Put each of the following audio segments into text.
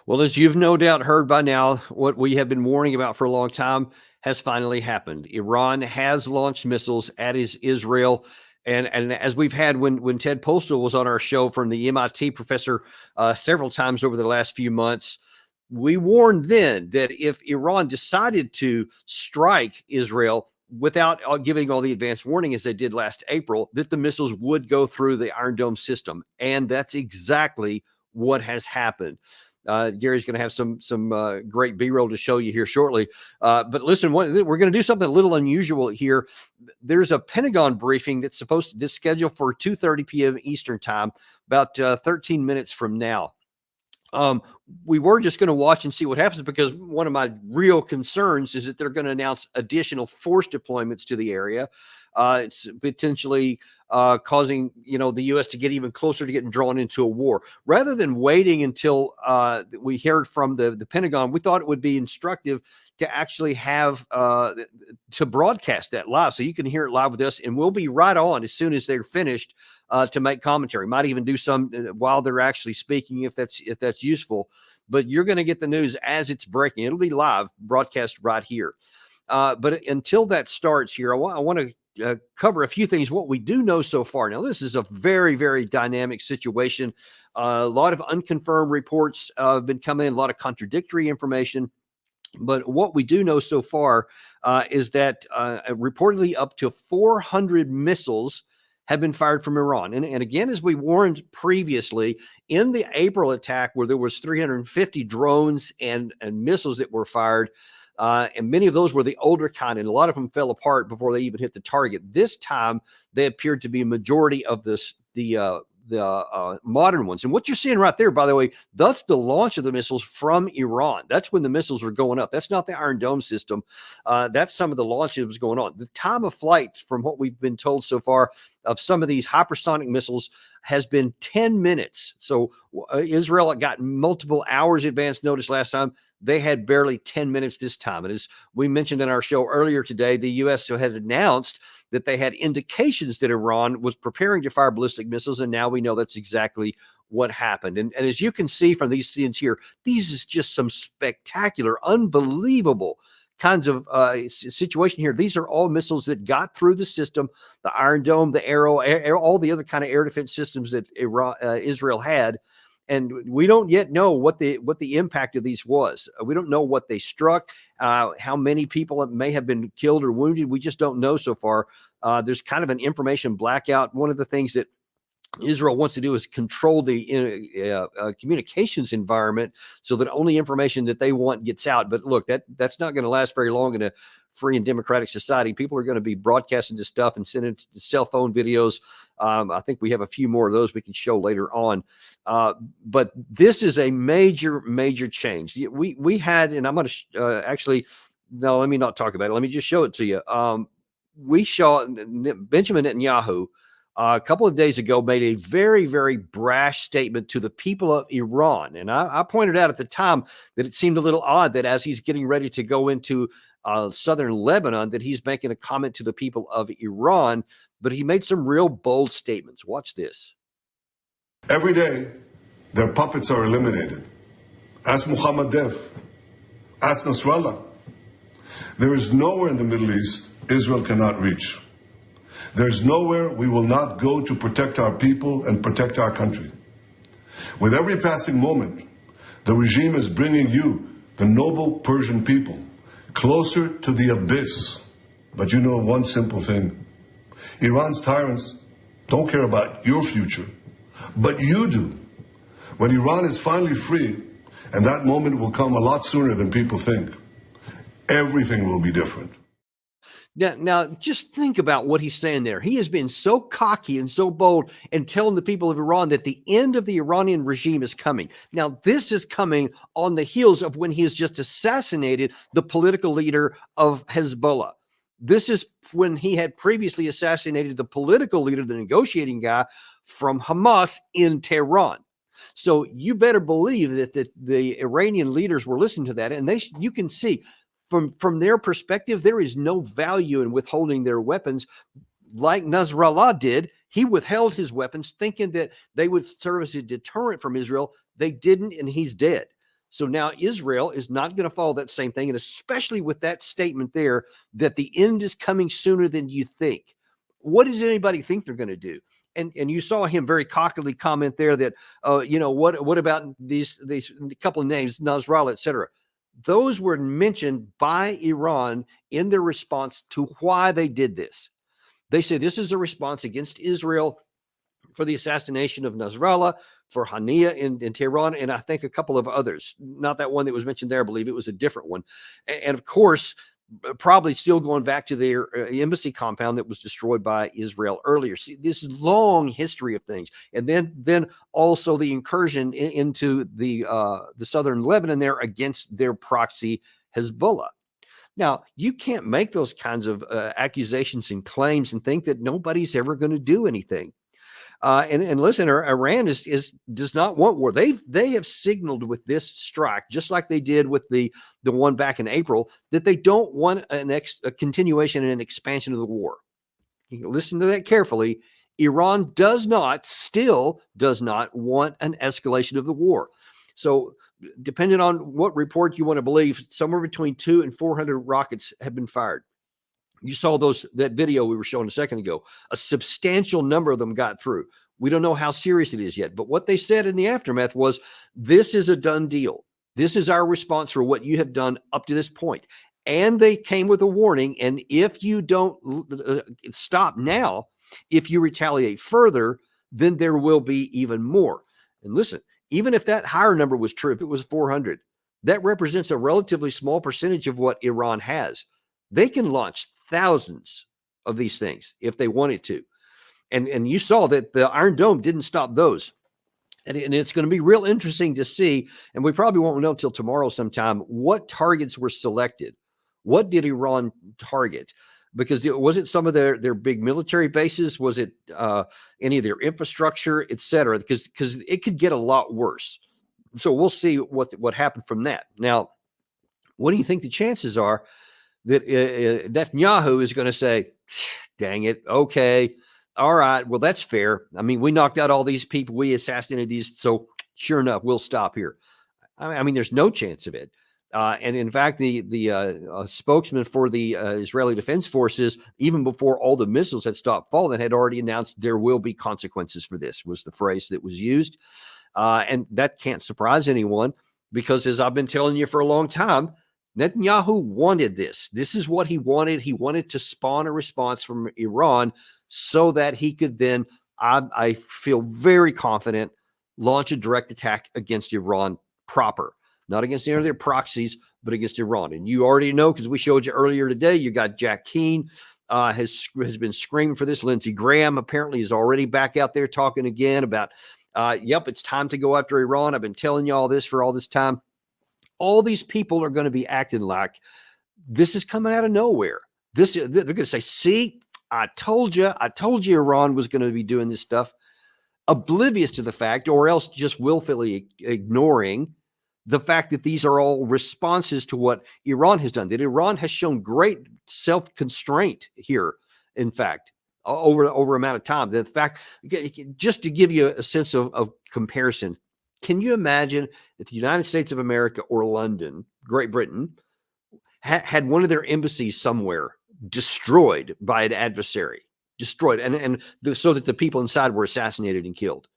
Well, as you've no doubt heard by now, what we have been warning about for a long time has finally happened. Iran has launched missiles at Israel. And as we've had when Ted Postal was on our show from the MIT professor several times over the last few months, we warned then that if Iran decided to strike Israel without giving all the advance warning as they did last April, that the missiles would go through the Iron Dome system. And that's exactly what has happened. Gary's going to have some great B-roll to show you here shortly. But listen, we're going to do something a little unusual here. There's a Pentagon briefing that's scheduled for 2:30 p.m. Eastern time, about 13 minutes from now. We were just going to watch and see what happens because one of my real concerns is that they're going to announce additional force deployments to the area. It's potentially causing the U.S. to get even closer to getting drawn into a war. Rather than waiting until we heard from the Pentagon, we thought it would be instructive to actually have to broadcast that live, so you can hear it live with us, and we'll be right on as soon as they're finished to make commentary. Might even do some while they're actually speaking if that's useful. But you're going to get the news as it's breaking. It'll be live broadcast right here. But until that starts here, I want to cover a few things, what we do know so far. Now, this is a very, very dynamic situation. A lot of unconfirmed reports have been coming in, a lot of contradictory information. But what we do know so far is that reportedly up to 400 missiles have been fired from Iran. And again, as we warned previously, in the April attack where there was 350 drones and missiles that were fired, and many of those were the older kind, and a lot of them fell apart before they even hit the target. This time, they appeared to be a majority of the modern ones. And what you're seeing right there, by the way, that's the launch of the missiles from Iran. That's when the missiles are going up. That's not the Iron Dome system. That's some of the launches that was going on. The time of flight, from what we've been told so far, of some of these hypersonic missiles has been 10 minutes. So Israel got multiple hours advance notice last time. They had barely 10 minutes this time. And as we mentioned in our show earlier today, the U.S. had announced that they had indications that Iran was preparing to fire ballistic missiles, and now we know that's exactly what happened. And as you can see from these scenes here, these is just some spectacular, unbelievable kinds of situation here. These are all missiles that got through the system, the Iron Dome, the Arrow, all the other kind of air defense systems that Israel had. And we don't yet know what the impact of these was. We don't know what they struck, how many people may have been killed or wounded. We just don't know so far. There's kind of an information blackout. One of the things that Israel wants to do is control the communications environment so that only information that they want gets out. But look, that's not going to last very long in a free and democratic society. People are going to be broadcasting this stuff and sending cell phone videos. I think we have a few more of those we can show later on. But this is a major, major change. We had, and I'm going to actually, no, let me not talk about it. Let me just show it to you. We saw Benjamin Netanyahu a couple of days ago made a very, very brash statement to the people of Iran. And I pointed out at the time that it seemed a little odd that as he's getting ready to go into southern Lebanon, that he's making a comment to the people of Iran, but he made some real bold statements. Watch this. Every day, their puppets are eliminated. Ask Muhammad Def. Ask Nasrallah. There is nowhere in the Middle East Israel cannot reach. There's nowhere we will not go to protect our people and protect our country. With every passing moment, the regime is bringing you, the noble Persian people, closer to the abyss. But you know one simple thing. Iran's tyrants don't care about your future, but you do. When Iran is finally free, and that moment will come a lot sooner than people think, everything will be different. Now, just think about what he's saying there. He has been so cocky and so bold and telling the people of Iran that the end of the Iranian regime is coming. Now, this is coming on the heels of when he has just assassinated the political leader of Hezbollah. This is when he had previously assassinated the political leader, the negotiating guy from Hamas in Tehran. So you better believe that the Iranian leaders were listening to that, and you can see from their perspective, there is no value in withholding their weapons like Nasrallah did. He withheld his weapons thinking that they would serve as a deterrent from Israel. They didn't, and he's dead. So now Israel is not going to follow that same thing. And especially with that statement there that the end is coming sooner than you think. What does anybody think they're going to do? And you saw him very cockily comment there that, what about these couple of names, Nasrallah, et cetera. Those were mentioned by Iran in their response to why they did this. They say this is a response against Israel for the assassination of Nasrallah, for Hania in Tehran, and I think a couple of others. Not that one that was mentioned there, I believe it was a different one. And of course, probably still going back to their embassy compound that was destroyed by Israel earlier. See, this long history of things, and then also the incursion into the southern Lebanon there against their proxy Hezbollah. Now, you can't make those kinds of accusations and claims and think that nobody's ever going to do anything. And listen, Iran does not want war. They have signaled with this strike, just like they did with the one back in April, that they don't want a continuation and an expansion of the war. You listen to that carefully. Iran still does not want an escalation of the war. So, depending on what report you want to believe, somewhere between 200 and 400 rockets have been fired. You saw that video we were showing a second ago. A substantial number of them got through. We don't know how serious it is yet, but what they said in the aftermath was, this is a done deal. This is our response for what you have done up to this point. And they came with a warning. And if you don't stop now, if you retaliate further, then there will be even more. And listen, even if that higher number was true, if it was 400, that represents a relatively small percentage of what Iran has. They can launch thousands of these things if they wanted to. And you saw that the Iron Dome didn't stop those. And it's going to be real interesting to see, and we probably won't know till tomorrow sometime, what targets were selected. What did Iran target? Because was it some of their big military bases? Was it any of their infrastructure, et cetera? Because it could get a lot worse. So we'll see what happened from that. Now, what do you think the chances are that Netanyahu is going to say, dang it, okay, all right, well, that's fair. I mean, we knocked out all these people, we assassinated these, so sure enough, we'll stop here. I mean, there's no chance of it. And in fact, the spokesman for the Israeli Defense Forces, even before all the missiles had stopped falling, had already announced there will be consequences for this, was the phrase that was used. And that can't surprise anyone, because as I've been telling you for a long time, Netanyahu wanted this. This is what he wanted. He wanted to spawn a response from Iran so that he could then, I feel very confident, launch a direct attack against Iran proper. Not against any of their proxies, but against Iran. And you already know, because we showed you earlier today, you got Jack Keane has been screaming for this. Lindsey Graham apparently is already back out there talking again about, yep, it's time to go after Iran. I've been telling you all this for all this time. All these people are going to be acting like this is coming out of nowhere. They're going to say, see, I told you Iran was going to be doing this stuff, oblivious to the fact, or else just willfully ignoring the fact that these are all responses to what Iran has done, that Iran has shown great self-constraint here, in fact, over amount of time. The fact, just to give you a sense of comparison, can you imagine if the United States of America or London, Great Britain, had one of their embassies somewhere destroyed by an adversary, destroyed, so that the people inside were assassinated and killed,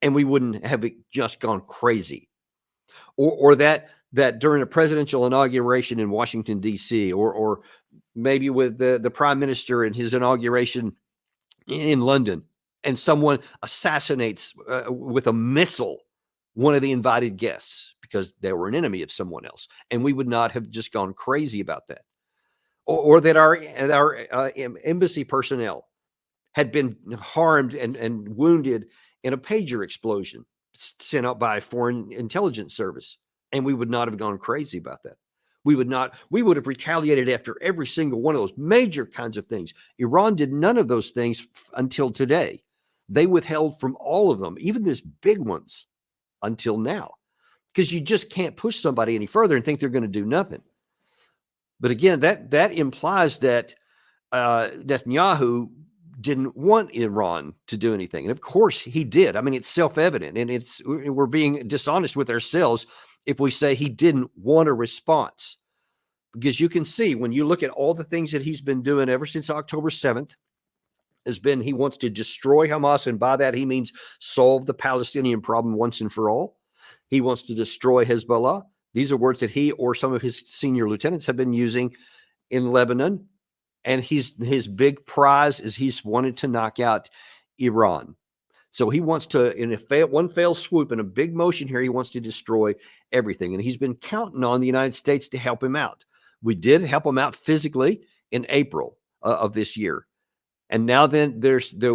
and we wouldn't have just gone crazy? Or that during a presidential inauguration in Washington, D.C., or maybe with the prime minister in his inauguration in London, and someone assassinates with a missile one of the invited guests because they were an enemy of someone else, and we would not have just gone crazy about that. Or that our embassy personnel had been harmed and wounded in a pager explosion sent out by a foreign intelligence service, and we would not have gone crazy about that. We would have retaliated after every single one of those major kinds of things. Iran did none of those things until today. They withheld from all of them, even these big ones, until now, because you just can't push somebody any further and think they're going to do nothing. But again, that implies that Netanyahu didn't want Iran to do anything. And of course he did. I mean, it's self-evident, and we're being dishonest with ourselves if we say he didn't want a response. Because you can see when you look at all the things that he's been doing ever since October 7th, has been he wants to destroy Hamas, and by that he means solve the Palestinian problem once and for all. He wants to destroy Hezbollah. These are words that he or some of his senior lieutenants have been using in Lebanon. And his big prize is he's wanted to knock out Iran. So he wants to, in one fell swoop, in a big motion here, he wants to destroy everything. And he's been counting on the United States to help him out. We did help him out physically in April of this year. And now then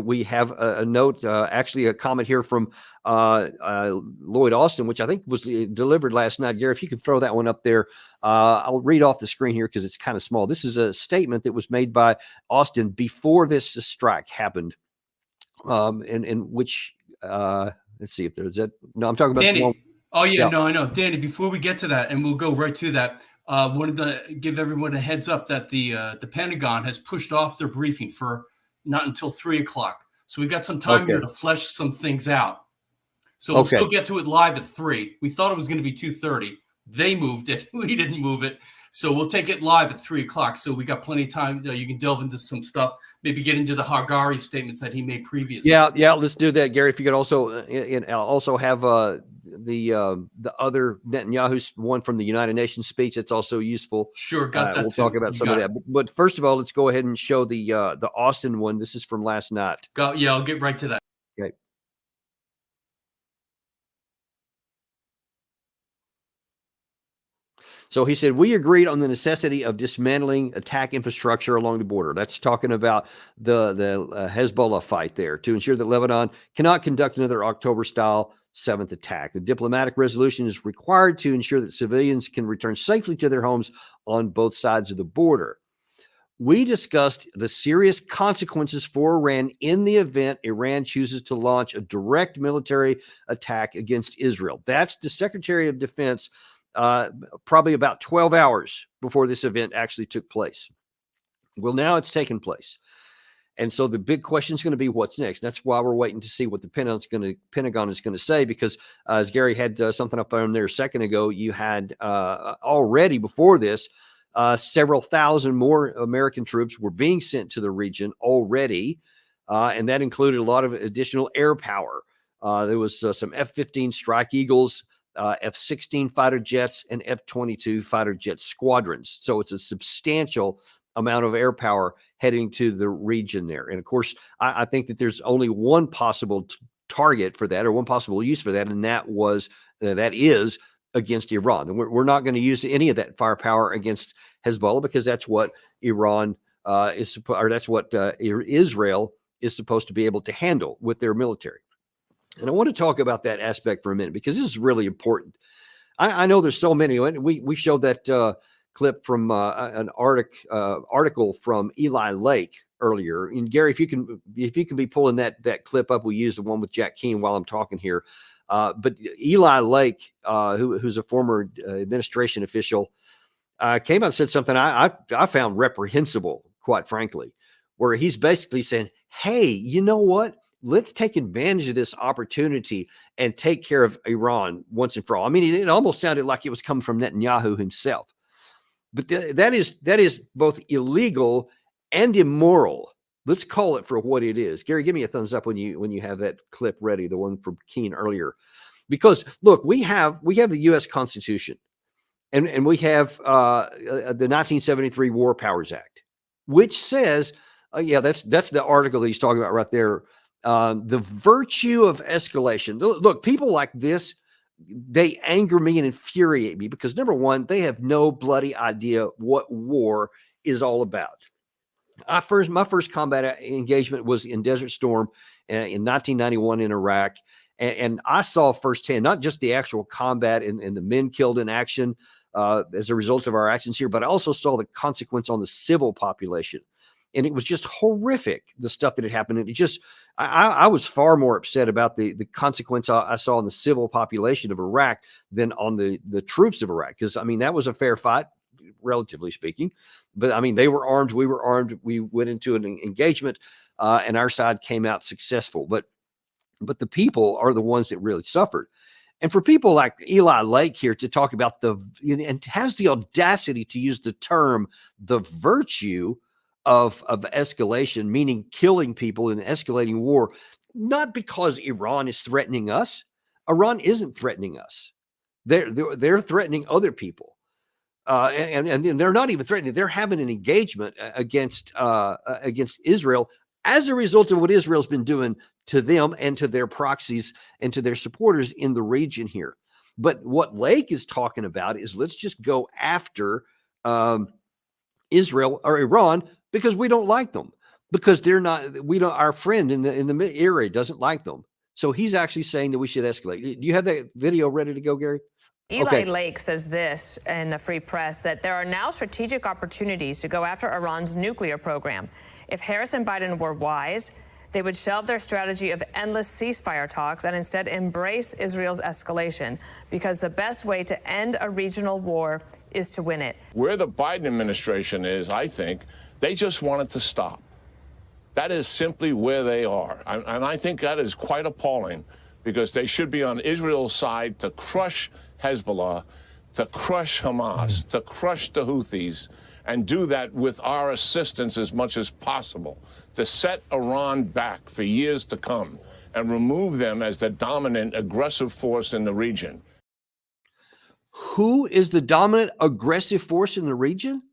we have a note, actually a comment here from Lloyd Austin, which I think was delivered last night. Gary, if you could throw that one up there, I'll read off the screen here because it's kind of small. This is a statement that was made by Austin before this strike happened, in which, let's see if there's that. No, I'm talking about Danny. one. Oh, yeah, no, I know. Danny, before we get to that, and we'll go right to that, wanted to give everyone a heads up that the Pentagon has pushed off their briefing for not until 3:00. So we got some time here to flesh some things out. So we'll still get to it live at 3. We thought it was going to be 2:30. They moved it. We didn't move it. So we'll take it live at 3:00. So we got plenty of time. You can delve into some stuff, maybe get into the Hargari statements that he made previously. Yeah, let's do that, Gary. If you could also have the other Netanyahu one from the United Nations speech, that's also useful. Sure, got that. We'll talk about some of that. But first of all, let's go ahead and show the Austin one. This is from last night. Yeah, I'll get right to that. Okay. So he said, we agreed on the necessity of dismantling attack infrastructure along the border. That's talking about the Hezbollah fight there, to ensure that Lebanon cannot conduct another October-style 7th attack. The diplomatic resolution is required to ensure that civilians can return safely to their homes on both sides of the border. We discussed the serious consequences for Iran in the event Iran chooses to launch a direct military attack against Israel. That's the Secretary of Defense probably about 12 hours before this event actually took place. Well, now it's taken place. And so the big question is going to be what's next. That's why we're waiting to see what the Pentagon is going to say, because as Gary had something up on there a second ago, you had already before this, several thousand more American troops were being sent to the region already, and that included a lot of additional air power. There was some F-15 Strike Eagles, F-16 fighter jets, and F-22 fighter jet squadrons. So it's a substantial amount of air power heading to the region there. And of course, I think that there's only one possible target for that, or one possible use for that, and that is against Iran. And we're not going to use any of that firepower against Hezbollah, because that's what Iran that's what Israel is supposed to be able to handle with their military. And I want to talk about that aspect for a minute, because this is really important. I know there's so many. We showed that clip from an article from Eli Lake earlier. And Gary, if you can be pulling that clip up, we use the one with Jack Keane while I'm talking here. But Eli Lake, who's a former administration official, came out and said something I found reprehensible, quite frankly, where he's basically saying, hey, you know what? Let's take advantage of this opportunity and take care of Iran once and for all. I mean, it almost sounded like it was coming from Netanyahu himself. But that is both illegal and immoral. Let's call it for what it is. Gary, give me a thumbs up when you have that clip ready, the one from Keene earlier. Because look, we have the U.S. Constitution, and we have the 1973 War Powers Act, which says, that's the article that he's talking about right there. The virtue of escalation. Look, people like this, they anger me and infuriate me, because number one, they have no bloody idea what war is all about. My first combat engagement was in Desert Storm in 1991 in Iraq. And I saw firsthand, not just the actual combat and the men killed in action as a result of our actions here, but I also saw the consequence on the civil population. And it was just horrific, the stuff that had happened. And it just, I was far more upset about the consequence I saw in the civil population of Iraq than on the troops of Iraq. Because, I mean, that was a fair fight, relatively speaking. But, I mean, they were armed. We were armed. We went into an engagement, and our side came out successful. But the people are the ones that really suffered. And for people like Eli Lake here to talk about and has the audacity to use the term, the virtue of escalation, meaning killing people in escalating war, not because Iran is threatening us. Iran isn't threatening us. They're threatening other people. And they're not even threatening. They're having an engagement against Israel as a result of what Israel's been doing to them and to their proxies and to their supporters in the region here. But what Lake is talking about is let's just go after Israel or Iran because we don't like them, because they're not. We don't. Our friend in the area doesn't like them. So he's actually saying that we should escalate. Do you have that video ready to go, Gary? Eli Lake says this in the Free Press, that there are now strategic opportunities to go after Iran's nuclear program. If Harris and Biden were wise, they would shelve their strategy of endless ceasefire talks and instead embrace Israel's escalation, because the best way to end a regional war is to win it. Where the Biden administration is, I think, they just want it to stop. That is simply where they are. And I think that is quite appalling, because they should be on Israel's side to crush Hezbollah, to crush Hamas, to crush the Houthis, and do that with our assistance as much as possible, to set Iran back for years to come and remove them as the dominant aggressive force in the region. Who is the dominant aggressive force in the region?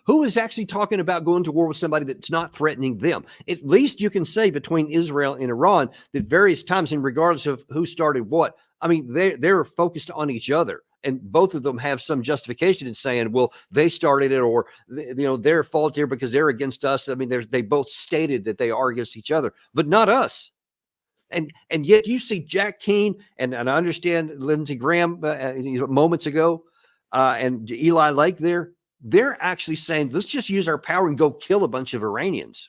Who is actually talking about going to war with somebody that's not threatening them? At least you can say between Israel and Iran that various times, and regardless of who started what, I mean, they're focused on each other, and both of them have some justification in saying, well, they started it, or their fault here because they're against us. I mean, they both stated that they are against each other, but not us. And yet you see Jack Keane and I understand Lindsey Graham moments ago, and Eli Lake there. They're actually saying, let's just use our power and go kill a bunch of Iranians.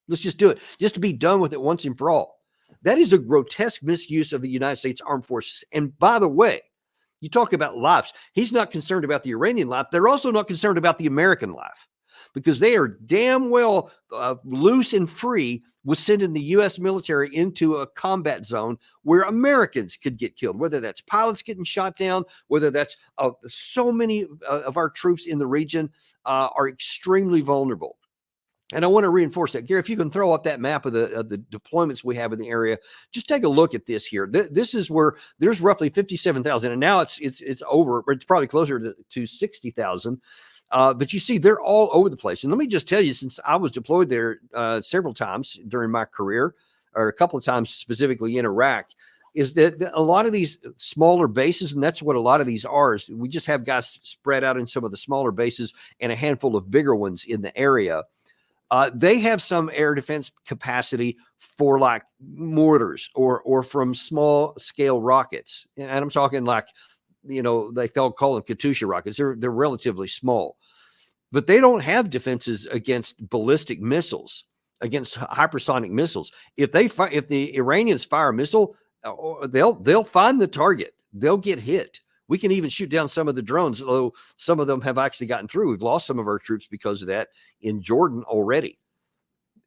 Let's just do it, just to be done with it once and for all. That is a grotesque misuse of the United States Armed Forces. And by the way, you talk about lives. He's not concerned about the Iranian life. They're also not concerned about the American life, because they are damn well loose and free with sending the U.S. military into a combat zone where Americans could get killed, whether that's pilots getting shot down, whether that's so many of our troops in the region are extremely vulnerable. And I want to reinforce that. Gary, if you can throw up that map of the deployments we have in the area, just take a look at this here. This is where there's roughly 57,000, and now it's over. It's probably closer to 60,000. But you see, they're all over the place. And let me just tell you, since I was deployed there several times during my career, or a couple of times specifically in Iraq, is that a lot of these smaller bases, and that's what a lot of these are, is we just have guys spread out in some of the smaller bases and a handful of bigger ones in the area. They have some air defense capacity for like mortars or from small scale rockets. And I'm talking like, they'll call them Katyusha rockets. They're relatively small, but they don't have defenses against ballistic missiles, against hypersonic missiles. If the Iranians fire a missile, they'll find the target. They'll get hit. We can even shoot down some of the drones, although some of them have actually gotten through. We've lost some of our troops because of that in Jordan already.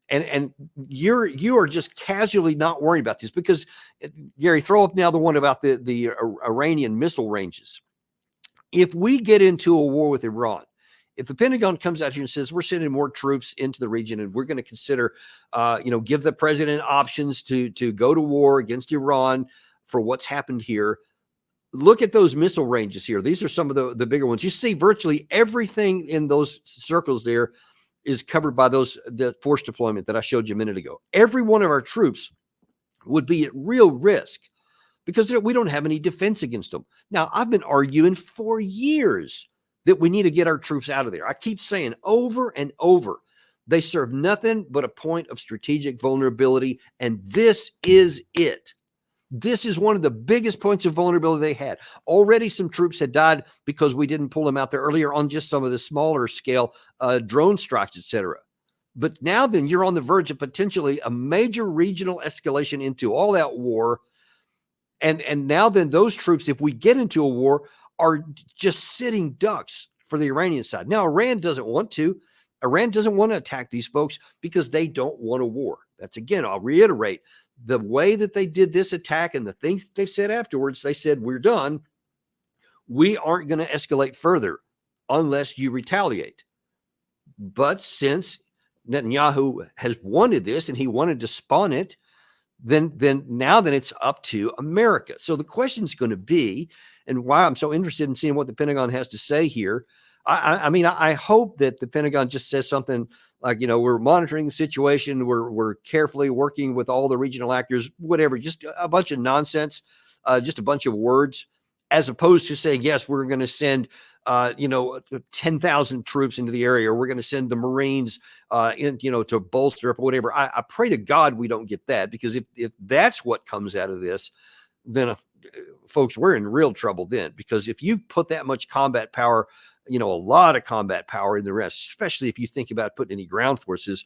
And you are just casually not worrying about this, because Gary, throw up now the one about the Iranian missile ranges. If we get into a war with Iran, if the Pentagon comes out here and says we're sending more troops into the region and we're going to consider, give the president options to go to war against Iran for what's happened here, look at those missile ranges here. These are some of the bigger ones. You see virtually everything in those circles there is covered by the force deployment that I showed you a minute ago. Every one of our troops would be at real risk because we don't have any defense against them. Now, I've been arguing for years that we need to get our troops out of there. I keep saying over and over, they serve nothing but a point of strategic vulnerability, and this is it. This is one of the biggest points of vulnerability they had. Already some troops had died because we didn't pull them out there earlier on just some of the smaller scale drone strikes, etc. But now then you're on the verge of potentially a major regional escalation into all out war. And now then those troops, if we get into a war, are just sitting ducks for the Iranian side. Now, Iran doesn't want to. Iran doesn't want to attack these folks because they don't want a war. That's, again, I'll reiterate, the way that they did this attack and the things they said afterwards, they said, we're done. We aren't going to escalate further unless you retaliate. But since Netanyahu has wanted this and he wanted to spawn it, then it's up to America. So the question is going to be, and why I'm so interested in seeing what the Pentagon has to say here. I mean, I hope that the Pentagon just says something like, we're monitoring the situation. We're carefully working with all the regional actors, whatever, just a bunch of nonsense, just a bunch of words, as opposed to saying, yes, we're going to send 10,000 troops into the area, or we're going to send the Marines to bolster up or whatever. I pray to God we don't get that, because if that's what comes out of this, then folks, we're in real trouble then, because if you put that much combat power, a lot of combat power in the rest, especially if you think about putting any ground forces,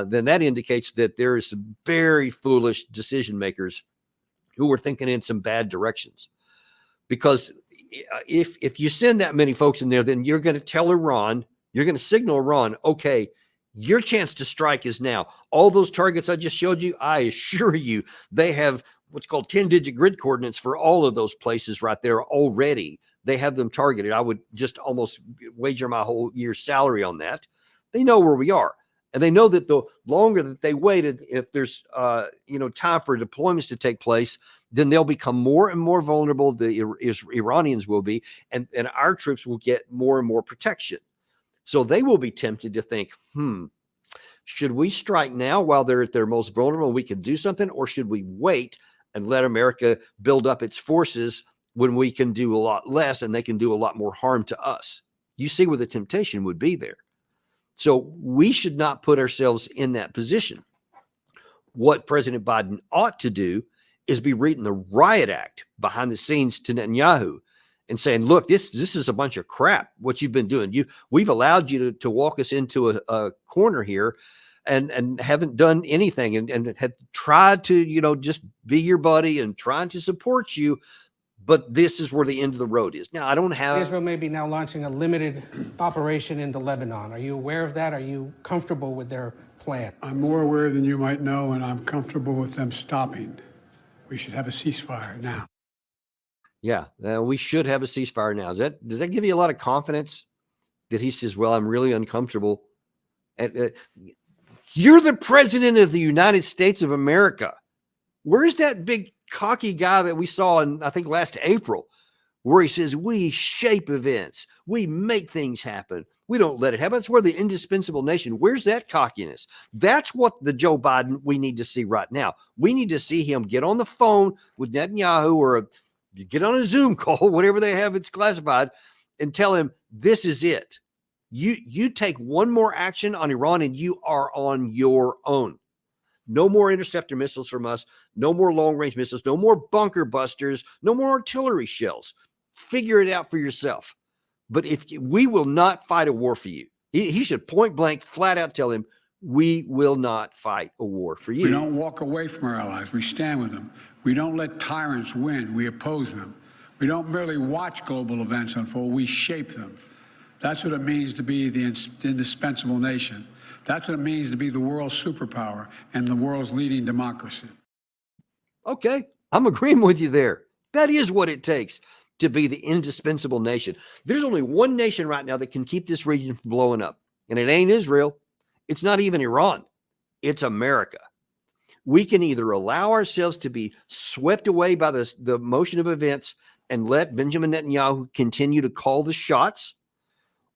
then that indicates that there is some very foolish decision makers who are thinking in some bad directions. Because if you send that many folks in there, then you're going to tell Iran, you're going to signal Iran, okay, your chance to strike is now. All those targets I just showed you, I assure you, they have what's called 10-digit grid coordinates for all of those places right there already. They have them targeted. I would just almost wager my whole year's salary on that. They know where we are. And they know that the longer that they waited, if there's time for deployments to take place, then they'll become more and more vulnerable. The Iranians will be, and our troops will get more and more protection. So they will be tempted to think, should we strike now while they're at their most vulnerable and we can do something, or should we wait and let America build up its forces when we can do a lot less and they can do a lot more harm to us? You see where the temptation would be there. So we should not put ourselves in that position. What President Biden ought to do is be reading the riot act behind the scenes to Netanyahu and saying, look, this is a bunch of crap, what you've been doing. We've allowed you to walk us into a corner here and haven't done anything and have tried to, just be your buddy and trying to support you. But this is where the end of the road is. Now, I don't have... Israel may be now launching a limited operation into Lebanon. Are you aware of that? Are you comfortable with their plan? I'm more aware than you might know, and I'm comfortable with them stopping. We should have a ceasefire now. Yeah, we should have a ceasefire now. Does that give you a lot of confidence that he says, well, I'm really uncomfortable? You're the president of the United States of America. Where's that big cocky guy that we saw in, I think, last April, where he says, we shape events, we make things happen, we don't let it happen? That's where the indispensable nation. Where's that cockiness? That's what the Joe Biden we need to see right now. We need to see him get on the phone with Netanyahu, or get on a Zoom call, whatever they have, it's classified, and tell him this is it. You take one more action on Iran and you are on your own. No more interceptor missiles from us. No more long-range missiles. No more bunker busters. No more artillery shells. Figure it out for yourself. But we will not fight a war for you. He should point blank, flat out tell him, we will not fight a war for you. We don't walk away from our allies. We stand with them. We don't let tyrants win. We oppose them. We don't merely watch global events unfold. We shape them. That's what it means to be the indispensable nation. That's what it means to be the world's superpower and the world's leading democracy. Okay, I'm agreeing with you there. That is what it takes to be the indispensable nation. There's only one nation right now that can keep this region from blowing up, and it ain't Israel. It's not even Iran. It's America. We can either allow ourselves to be swept away by the motion of events and let Benjamin Netanyahu continue to call the shots,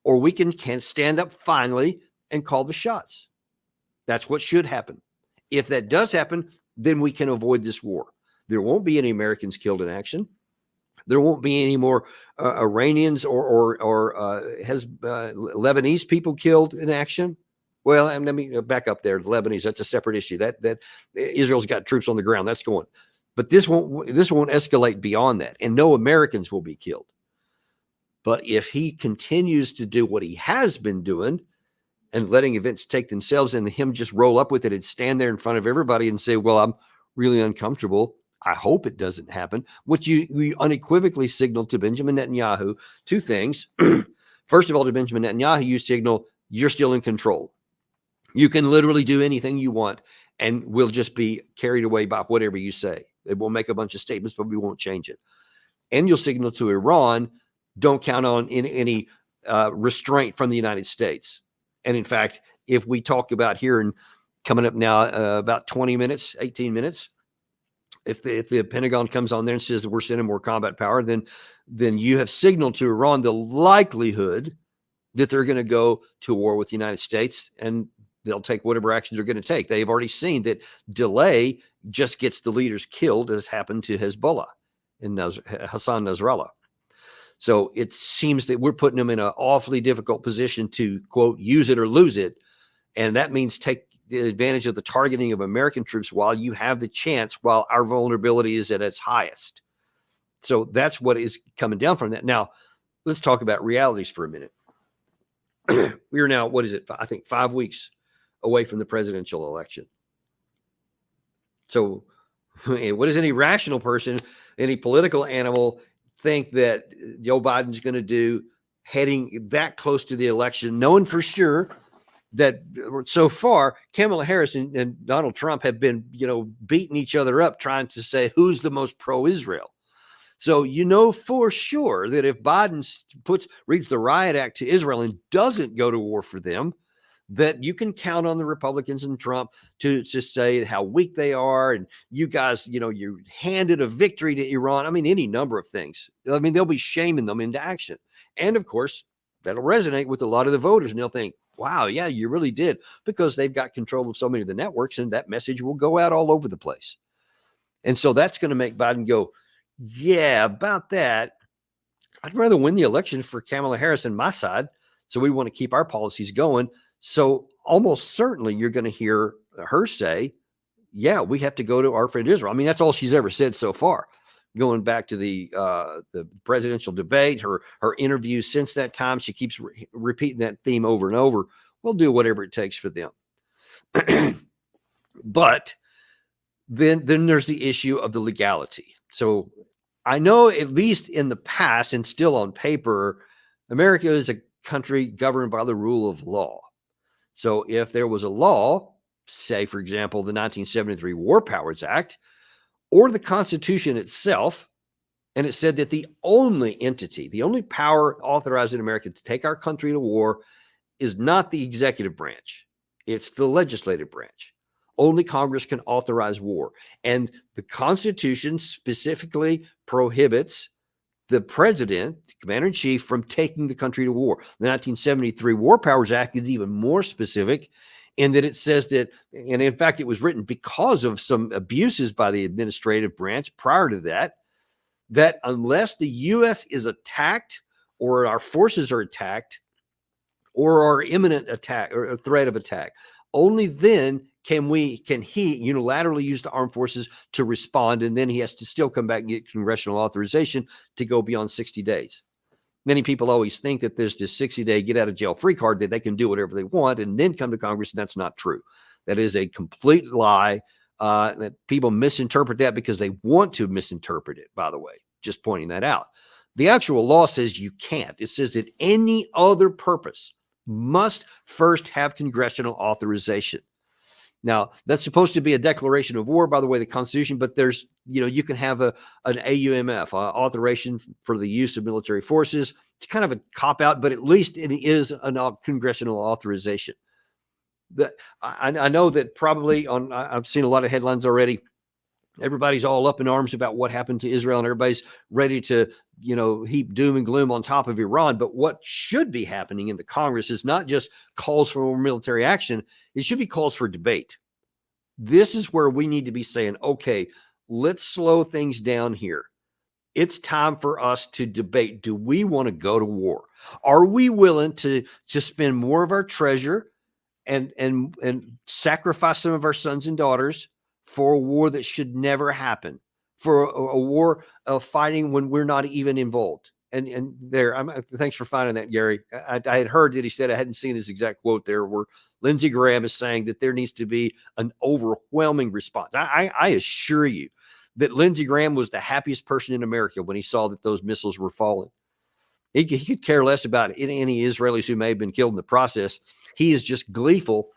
or we can stand up finally and call the shots. That's what should happen. If that does happen, then we can avoid this war. There won't be any Americans killed in action. There won't be any more Iranians or Lebanese people killed in action. Well, and let me back up there. The Lebanese, that's a separate issue. That Israel's got troops on the ground. That's going. But this won't escalate beyond that, and no Americans will be killed. But if he continues to do what he has been doing, and letting events take themselves and him just roll up with it and stand there in front of everybody and say, well, I'm really uncomfortable. I hope it doesn't happen. What you unequivocally signaled to Benjamin Netanyahu, two things. First of all, to Benjamin Netanyahu, you signal you're still in control. You can literally do anything you want, and we'll just be carried away by whatever you say. We'll make a bunch of statements, but we won't change it. And you'll signal to Iran, don't count on any restraint from the United States. And in fact, if we talk about here and coming up now, about 20 minutes, 18 minutes, if the Pentagon comes on there and says that we're sending more combat power, then you have signaled to Iran the likelihood that they're going to go to war with the United States, and they'll take whatever actions they're going to take. They've already seen that delay just gets the leaders killed, as happened to Hezbollah and Hassan Nasrallah. So it seems that we're putting them in an awfully difficult position to, quote, use it or lose it. And that means take advantage of the targeting of American troops while you have the chance, while our vulnerability is at its highest. So that's what is coming down from that. Now, let's talk about realities for a minute. We are now, what is it? I think 5 weeks away from the presidential election. So what does any rational person, any political animal think that Joe Biden's going to do heading that close to the election, knowing for sure that so far Kamala Harris and Donald Trump have been, beating each other up trying to say who's the most pro-Israel. So for sure that if Biden reads the riot act to Israel and doesn't go to war for them, that you can count on the Republicans and Trump to say how weak they are. And you guys, you handed a victory to Iran. I mean, any number of things. I mean, they'll be shaming them into action. And of course, that'll resonate with a lot of the voters. And they'll think, wow, yeah, you really did, because they've got control of so many of the networks, and that message will go out all over the place. And so that's going to make Biden go, yeah, about that. I'd rather win the election for Kamala Harris and my side. So we want to keep our policies going. So almost certainly you're going to hear her say, yeah, we have to go to our friend Israel. I mean, that's all she's ever said so far. Going back to the presidential debate, her interviews since that time, she keeps repeating that theme over and over. We'll do whatever it takes for them. But then there's the issue of the legality. So I know, at least in the past and still on paper, America is a country governed by the rule of law. So if there was a law, say, for example, the 1973 War Powers Act or the Constitution itself, and it said that the only entity, the only power authorized in America to take our country to war is not the executive branch, it's the legislative branch. Only Congress can authorize war. And the Constitution specifically prohibits the president, the commander-in-chief, from taking the country to war. The 1973 War Powers Act is even more specific in that it says that, and in fact, it was written because of some abuses by the administrative branch prior to that, that unless the U.S. is attacked or our forces are attacked or are imminent attack or a threat of attack, only then can he unilaterally use the armed forces to respond, and then he has to still come back and get congressional authorization to go beyond 60 days. Many people always think that there's this 60-day get-out-of-jail-free card that they can do whatever they want and then come to Congress, and that's not true. That is a complete lie. That people misinterpret that because they want to misinterpret it, by the way, just pointing that out. The actual law says you can't. It says that any other purpose must first have congressional authorization. Now, that's supposed to be a declaration of war, by the way, the Constitution, but there's, you can have an AUMF, authorization for the use of military forces. It's kind of a cop-out, but at least it is a congressional authorization. I know that probably I've seen a lot of headlines already. Everybody's all up in arms about what happened to Israel, and everybody's ready to, heap doom and gloom on top of Iran. But what should be happening in the Congress is not just calls for military action. It should be calls for debate. This is where we need to be saying, okay, let's slow things down here. It's time for us to debate. Do we want to go to war? Are we willing to spend more of our treasure and sacrifice some of our sons and daughters for a war that should never happen, for a war of fighting when we're not even involved? And there, thanks for finding that, Gary. I had heard that he said, I hadn't seen his exact quote there, where Lindsey Graham is saying that there needs to be an overwhelming response. I assure you that Lindsey Graham was the happiest person in America when he saw that those missiles were falling. He could care less about any Israelis who may have been killed in the process. He is just gleeful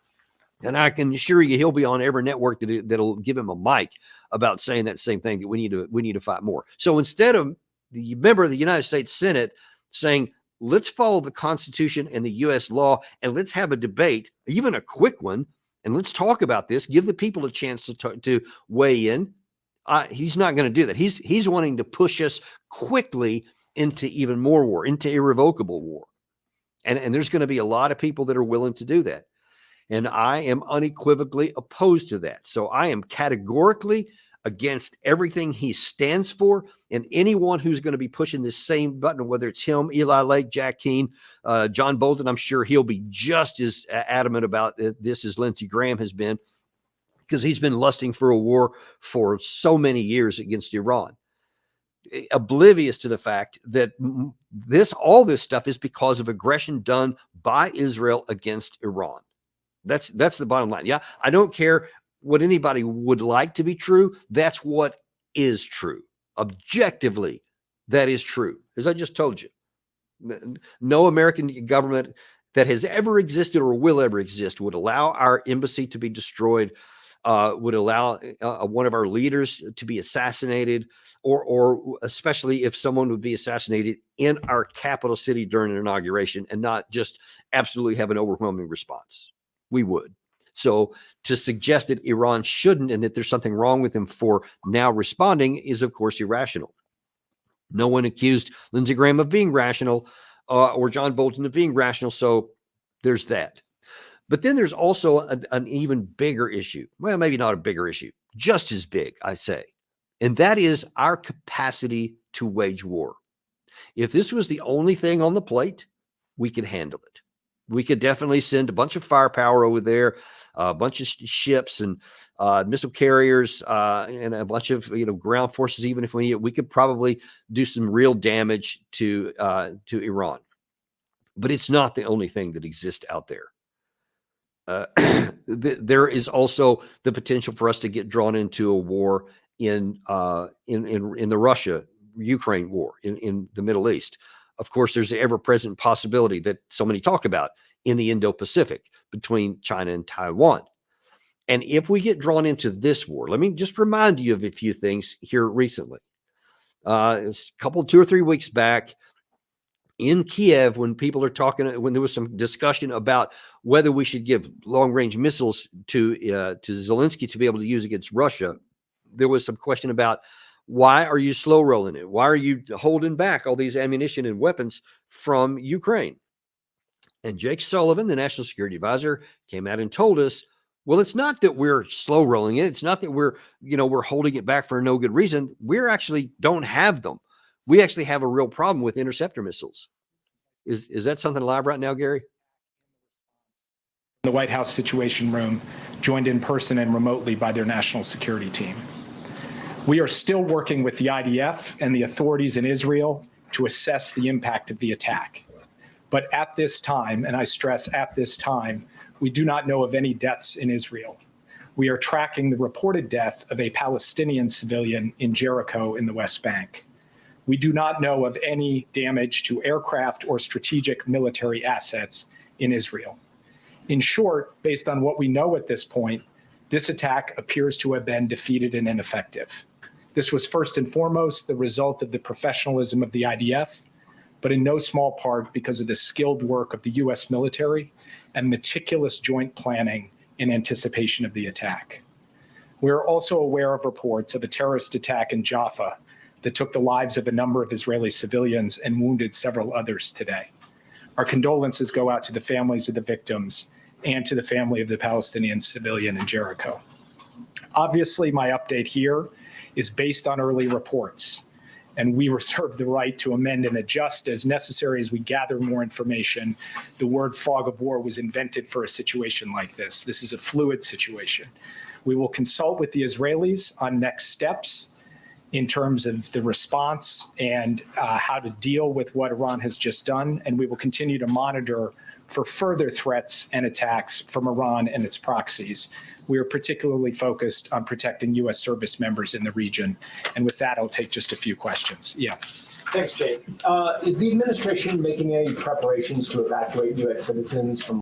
And I can assure you, he'll be on every network that'll give him a mic about saying that same thing, that we need to fight more. So instead of the member of the United States Senate saying, let's follow the Constitution and the U.S. law, and let's have a debate, even a quick one, and let's talk about this, give the people a chance to weigh in. He's not going to do that. He's wanting to push us quickly into even more war, into irrevocable war. And there's going to be a lot of people that are willing to do that. And I am unequivocally opposed to that. So I am categorically against everything he stands for, and anyone who's going to be pushing this same button, whether it's him, Eli Lake, Jack Keane, John Bolton. I'm sure he'll be just as adamant about this as Lindsey Graham has been, because he's been lusting for a war for so many years against Iran, oblivious to the fact that all this stuff is because of aggression done by Israel against Iran. That's the bottom line. Yeah, I don't care what anybody would like to be true. That's what is true. Objectively, that is true. As I just told you, no American government that has ever existed or will ever exist would allow our embassy to be destroyed, would allow one of our leaders to be assassinated, or especially if someone would be assassinated in our capital city during an inauguration, and not just absolutely have an overwhelming response. We would. So to suggest that Iran shouldn't, and that there's something wrong with him for now responding, is of course irrational. No one accused Lindsey Graham of being rational, or John Bolton of being rational. So there's that. But then there's also an even bigger issue. Well, maybe not a bigger issue, just as big, I say. And that is our capacity to wage war. If this was the only thing on the plate, we could handle it. We could definitely send a bunch of firepower over there, a bunch of ships and missile carriers, and a bunch of ground forces. Even if we could probably do some real damage to Iran. But it's not the only thing that exists out there. There is also the potential for us to get drawn into a war in the Russia-Ukraine war in the Middle East. Of course, there's the ever-present possibility that so many talk about in the Indo-Pacific between China and Taiwan. And if we get drawn into this war, let me just remind you of a few things here recently. It's a couple, 2 or 3 weeks back in Kiev, when people are talking, when there was some discussion about whether we should give long-range missiles to Zelensky to be able to use against Russia, there was some question about, why are you slow rolling it? Why are you holding back all these ammunition and weapons from Ukraine? And Jake Sullivan, the National Security Advisor, came out and told us, well, it's not that we're slow rolling it. It's not that we're holding it back for no good reason. We're actually don't have them. We actually have a real problem with interceptor missiles. Is that something live right now, Gary? The White House Situation Room, joined in person and remotely by their national security team. We are still working with the IDF and the authorities in Israel to assess the impact of the attack. But at this time, and I stress at this time, we do not know of any deaths in Israel. We are tracking the reported death of a Palestinian civilian in Jericho in the West Bank. We do not know of any damage to aircraft or strategic military assets in Israel. In short, based on what we know at this point, this attack appears to have been defeated and ineffective. This was first and foremost the result of the professionalism of the IDF, but in no small part because of the skilled work of the US military and meticulous joint planning in anticipation of the attack. We're also aware of reports of a terrorist attack in Jaffa that took the lives of a number of Israeli civilians and wounded several others today. Our condolences go out to the families of the victims and to the family of the Palestinian civilian in Jericho. Obviously, my update here is based on early reports, and we reserve the right to amend and adjust as necessary as we gather more information. The word fog of war was invented for a situation like this. This is a fluid situation. We will consult with the Israelis on next steps in terms of the response and how to deal with what Iran has just done, and we will continue to monitor for further threats and attacks from Iran and its proxies. We are particularly focused on protecting U.S. service members in the region. And with that, I'll take just a few questions. Yeah. Thanks, Jake. Is the administration making any preparations to evacuate U.S. citizens from?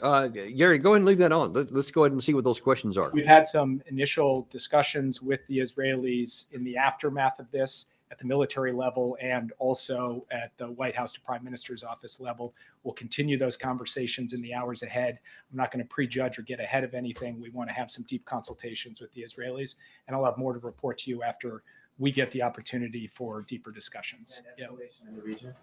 Gary, go ahead and leave that on. Let's go ahead and see what those questions are. We've had some initial discussions with the Israelis in the aftermath of this at the military level and also at the White House to Prime Minister's office level. We'll continue those conversations in the hours ahead. I'm not going to prejudge or get ahead of anything. We want to have some deep consultations with the Israelis, and I'll have more to report to you after we get the opportunity for deeper discussions. And escalation in the region?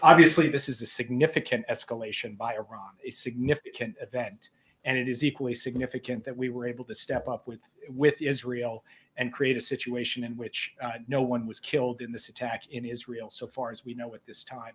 Obviously, this is a significant escalation by Iran, a significant event. And it is equally significant that we were able to step up with Israel and create a situation in which no one was killed in this attack in Israel, so far as we know at this time.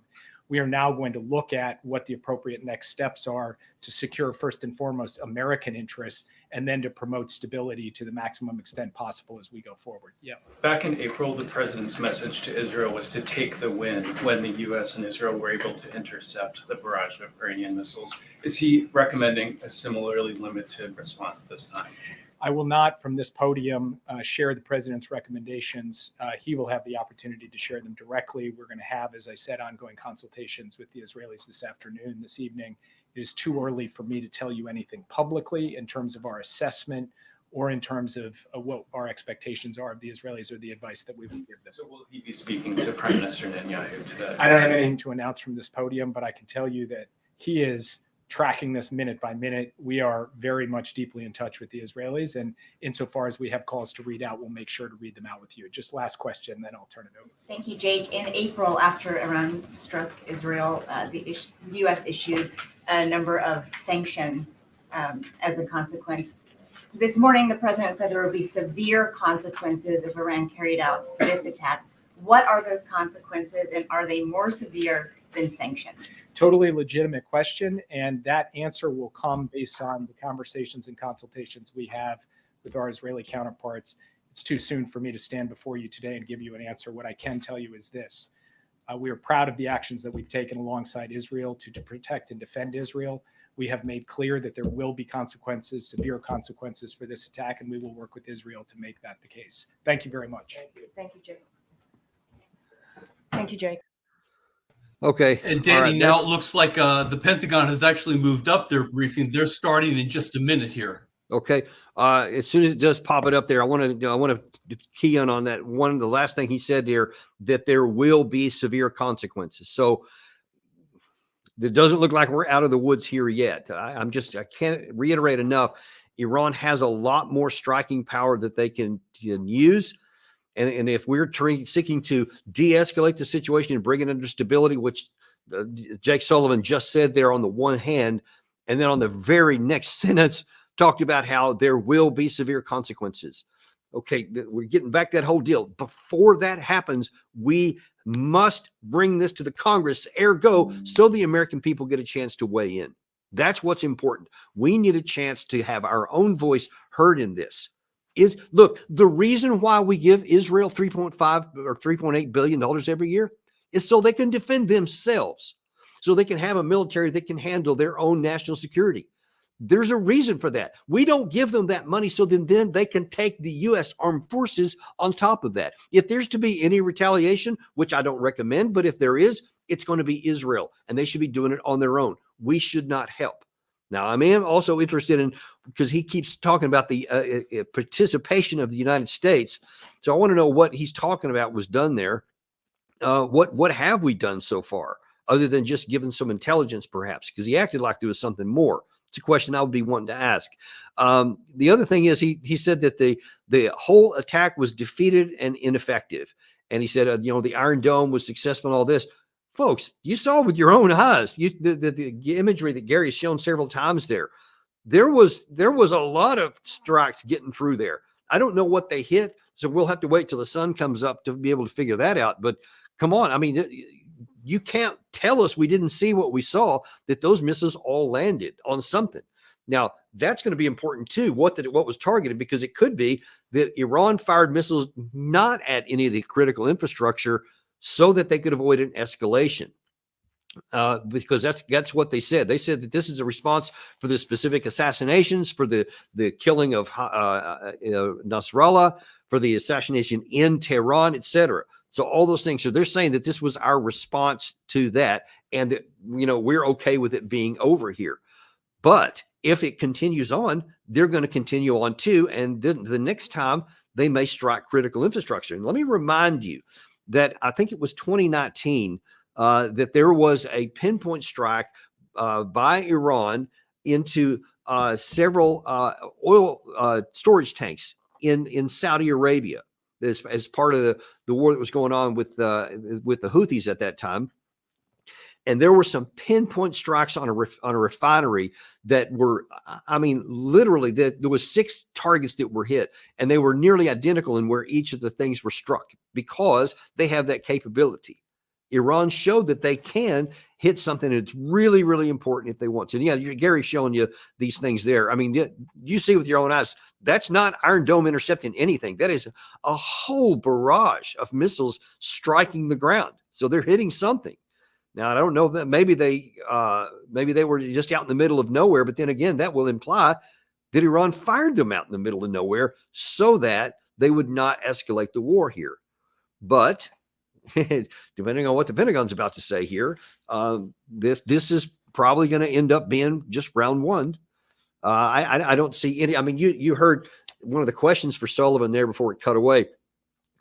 We are now going to look at what the appropriate next steps are to secure, first and foremost, American interests, and then to promote stability to the maximum extent possible as we go forward. Yeah. Back in April, the president's message to Israel was to take the win when the U.S. and Israel were able to intercept the barrage of Iranian missiles. Is he recommending a similarly limited response this time? I will not, from this podium, share the president's recommendations. He will have the opportunity to share them directly. We're going to have, as I said, ongoing consultations with the Israelis this afternoon, this evening. It is too early for me to tell you anything publicly in terms of our assessment or in terms of what our expectations are of the Israelis or the advice that we will give them. So will he be speaking to Prime Minister Netanyahu today? I don't have anything to announce from this podium, but I can tell you that he is tracking this minute by minute. We are very much deeply in touch with the Israelis, and insofar as we have calls to read out, we'll make sure to read them out with you. Just last question, then I'll turn it over. Thank you, Jake. In April, after Iran struck Israel, the U.S. issued a number of sanctions as a consequence. This morning, the president said there would be severe consequences if Iran carried out this attack. What are those consequences, and are they more severe than sanctions? Totally legitimate question, and that answer will come based on the conversations and consultations we have with our Israeli counterparts. It's too soon for me to stand before you today and give you an answer. What I can tell you is this. We are proud of the actions that we've taken alongside Israel to protect and defend Israel. We have made clear that there will be consequences, severe consequences for this attack, and we will work with Israel to make that the case. Thank you very much. Thank you. Thank you, Jake. Thank you, Jake. Okay. And Danny, right, now it looks like the Pentagon has actually moved up their briefing. They're starting in just a minute here. Okay. As soon as it does pop it up there, I want to key in on that one. The last thing he said there, that there will be severe consequences. So it doesn't look like we're out of the woods here yet. I can't reiterate enough. Iran has a lot more striking power that they can use. And if we're seeking to de-escalate the situation and bring it under stability, which Jake Sullivan just said there on the one hand, and then on the very next sentence talked about how there will be severe consequences. Okay, we're getting back that whole deal. Before that happens, we must bring this to the Congress, ergo, so the American people get a chance to weigh in. That's what's important. We need a chance to have our own voice heard in this. Look, the reason why we give Israel $3.5 or $3.8 billion every year is so they can defend themselves, so they can have a military that can handle their own national security. There's a reason for that. We don't give them that money so then they can take the U.S. armed forces on top of that. If there's to be any retaliation, which I don't recommend, but if there is, it's going to be Israel, and they should be doing it on their own. We should not help. Now, I am also interested in, because he keeps talking about the participation of the United States. So I want to know what he's talking about was done there. What have we done so far, other than just giving some intelligence, perhaps? Because he acted like there was something more. It's a question I would be wanting to ask. The other thing is he said that the whole attack was defeated and ineffective. And he said, the Iron Dome was successful in all this. Folks, you saw with your own eyes, the imagery that Gary's shown several times there. There was a lot of strikes getting through there. I don't know what they hit, so we'll have to wait till the sun comes up to be able to figure that out. But come on, I mean, you can't tell us we didn't see what we saw, that those missiles all landed on something. Now, that's going to be important too, what was targeted, because it could be that Iran fired missiles not at any of the critical infrastructure so that they could avoid an escalation. Because that's what they said. They said that this is a response for the specific assassinations, for the killing of Nasrallah, for the assassination in Tehran, etc. So all those things. So they're saying that this was our response to that, and that we're okay with it being over here. But if it continues on, they're going to continue on too. And then the next time they may strike critical infrastructure. And let me remind you that I think it was 2019 that there was a pinpoint strike by Iran into several oil storage tanks in Saudi Arabia as part of the war that was going on with the Houthis at that time. And there were some pinpoint strikes on a refinery that were, I mean, literally, there was 6 targets that were hit, and they were nearly identical in where each of the things were struck because they have that capability. Iran showed that they can hit something that's really, really important if they want to. And yeah, Gary's showing you these things there. I mean, you see with your own eyes, that's not Iron Dome intercepting anything. That is a whole barrage of missiles striking the ground. So they're hitting something. Now, I don't know that maybe they were just out in the middle of nowhere, but then again, that will imply that Iran fired them out in the middle of nowhere so that they would not escalate the war here. But depending on what the Pentagon's about to say here, this is probably going to end up being just round one. I don't see any. I mean, you heard one of the questions for Sullivan there before it cut away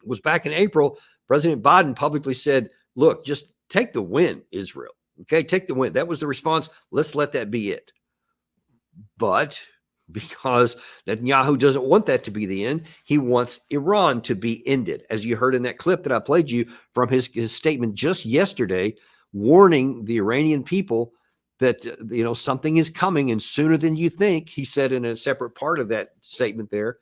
was back in April. President Biden publicly said, "Look, just take the win, Israel. Okay, take the win." That was the response. Let's let that be it. But because Netanyahu doesn't want that to be the end, he wants Iran to be ended. As you heard in that clip that I played you from his statement just yesterday, warning the Iranian people that, something is coming and sooner than you think. He said in a separate part of that statement there.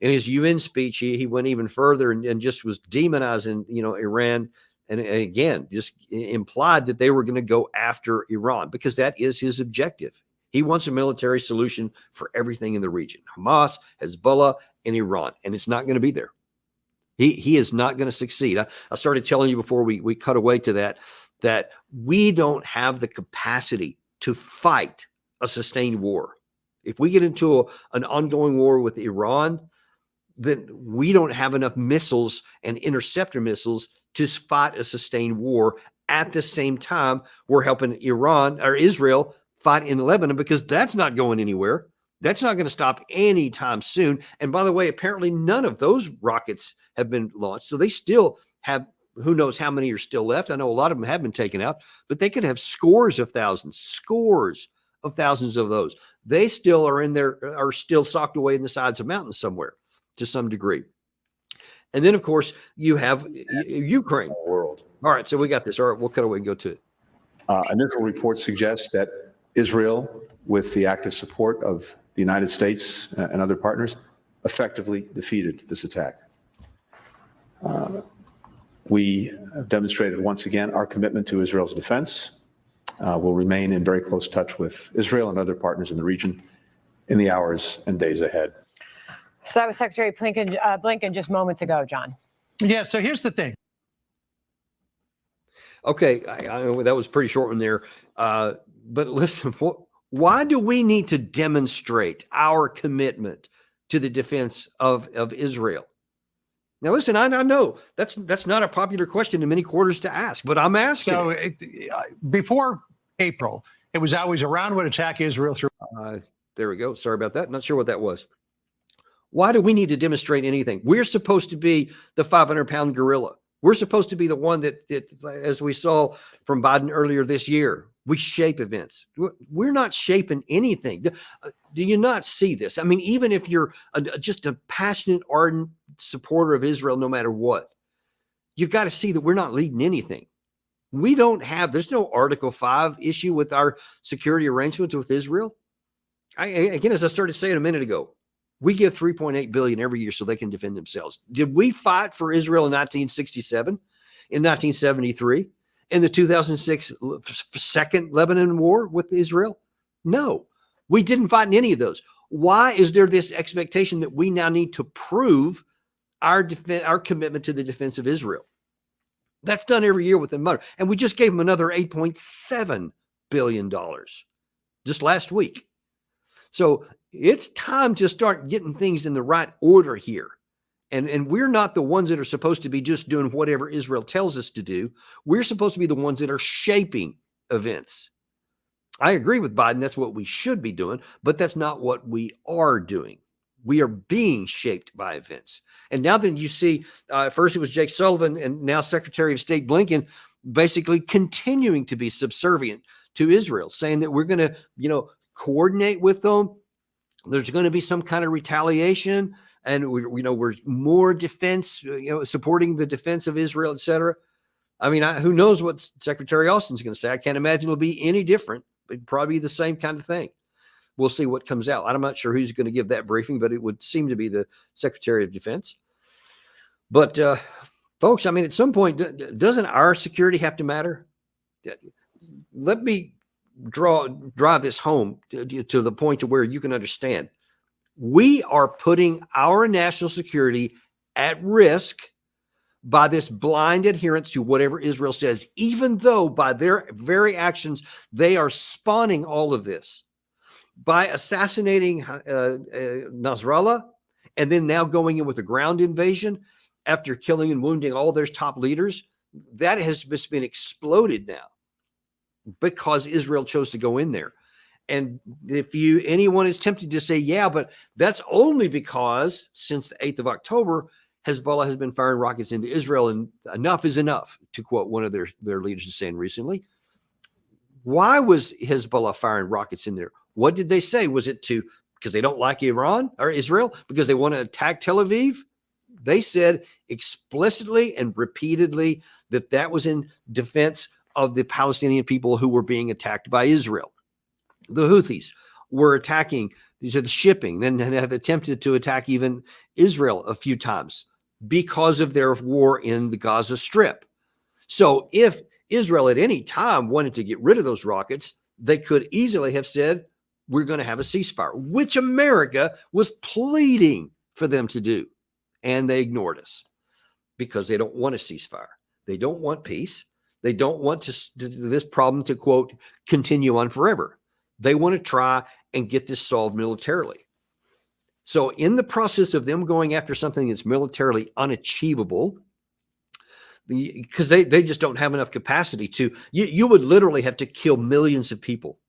In his UN speech, he went even further and just was demonizing, Iran. And again, just implied that they were going to go after Iran because that is his objective. He wants a military solution for everything in the region, Hamas, Hezbollah, and Iran. And it's not going to be there. He is not going to succeed. I started telling you before we cut away to that we don't have the capacity to fight a sustained war. If we get into an ongoing war with Iran, then we don't have enough missiles and interceptor missiles to fight a sustained war. At the same time, we're helping Iran or Israel fight in Lebanon because that's not going anywhere. That's not going to stop anytime soon. And by the way, apparently none of those rockets have been launched. So they still have, who knows how many are still left. I know a lot of them have been taken out, but they could have scores of thousands of those. They still are still socked away in the sides of mountains somewhere to some degree. And then, of course, you have Ukraine. World. All right, so we got this. All right, we'll cut away and go to it. Initial reports suggest that Israel, with the active support of the United States and other partners, effectively defeated this attack. We have demonstrated once again our commitment to Israel's defense. We'll remain in very close touch with Israel and other partners in the region in the hours and days ahead. So that was Secretary Blinken just moments ago, John. Yeah, so here's the thing. Okay, I know that was pretty short one there. But listen, why do we need to demonstrate our commitment to the defense of Israel? Now, listen, I know that's not a popular question in many quarters to ask, but I'm asking. So before April, it was always Iran would attack Israel through. There we go. Sorry about that. Not sure what that was. Why do we need to demonstrate anything? We're supposed to be the 500-pound gorilla. We're supposed to be the one that, as we saw from Biden earlier this year, we shape events. We're not shaping anything. Do you not see this? I mean, even if you're just a passionate, ardent supporter of Israel, no matter what, you've got to see that we're not leading anything. There's no Article 5 issue with our security arrangements with Israel. Again, as I started saying a minute ago, we give $3.8 billion every year so they can defend themselves. Did we fight for Israel in 1967, in 1973, in the 2006 second Lebanon war with Israel? No, we didn't fight in any of those. Why is there this expectation that we now need to prove our commitment to the defense of Israel? That's done every year with them. And we just gave them another $8.7 billion just last week. So it's time to start getting things in the right order here. And we're not the ones that are supposed to be just doing whatever Israel tells us to do. We're supposed to be the ones that are shaping events. I agree with Biden. That's what we should be doing, but that's not what we are doing. We are being shaped by events. And now then you see, first it was Jake Sullivan and now Secretary of State Blinken basically continuing to be subservient to Israel, saying that we're going to, coordinate with them. There's going to be some kind of retaliation, and we're more defense, supporting the defense of Israel, et cetera. I mean, who knows what Secretary Austin's going to say? I can't imagine it'll be any different. It'd probably be the same kind of thing. We'll see what comes out. I'm not sure who's going to give that briefing, but it would seem to be the Secretary of Defense. But folks, I mean, at some point, doesn't our security have to matter? Let me drive this home to the point to where you can understand. We are putting our national security at risk by this blind adherence to whatever Israel says, even though by their very actions, they are spawning all of this. By assassinating Nasrallah and then now going in with a ground invasion after killing and wounding all their top leaders, that has just been exploded now because Israel chose to go in there. And if anyone is tempted to say, yeah, but that's only because since the 8th of October, Hezbollah has been firing rockets into Israel, and enough is enough, to quote one of their leaders saying recently. Why was Hezbollah firing rockets in there? What did they say? Was it because they don't like Iran or Israel? Because they want to attack Tel Aviv? They said explicitly and repeatedly that was in defense of the Palestinian people who were being attacked by Israel. The Houthis were attacking the shipping, then have attempted to attack even Israel a few times because of their war in the Gaza Strip. So if Israel at any time wanted to get rid of those rockets, they could easily have said, we're going to have a ceasefire, which America was pleading for them to do. And they ignored us because they don't want a ceasefire. They don't want peace. They don't want this problem to, quote, continue on forever. They want to try and get this solved militarily. So in the process of them going after something that's militarily unachievable, because they just don't have enough capacity to, you would literally have to kill millions of people.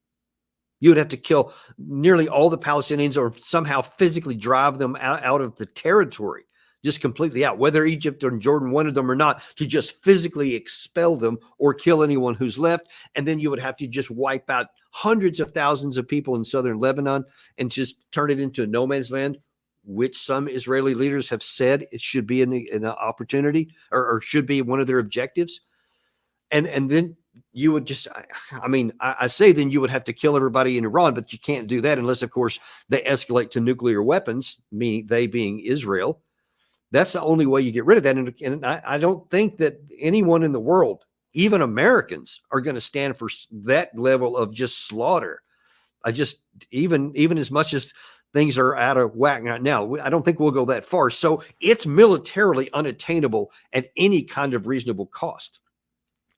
You would have to kill nearly all the Palestinians or somehow physically drive them out of the territory, just completely out, whether Egypt or Jordan wanted them or not, to just physically expel them or kill anyone who's left. And then you would have to just wipe out hundreds of thousands of people in southern Lebanon and just turn it into a no man's land, which some Israeli leaders have said it should be an opportunity or should be one of their objectives. And then you would just, I say then you would have to kill everybody in Iran, but you can't do that unless, of course, they escalate to nuclear weapons, meaning they being Israel. That's the only way you get rid of that. And I don't think that anyone in the world, even Americans, are going to stand for that level of just slaughter. Even as much as things are out of whack now, I don't think we'll go that far. So it's militarily unattainable at any kind of reasonable cost.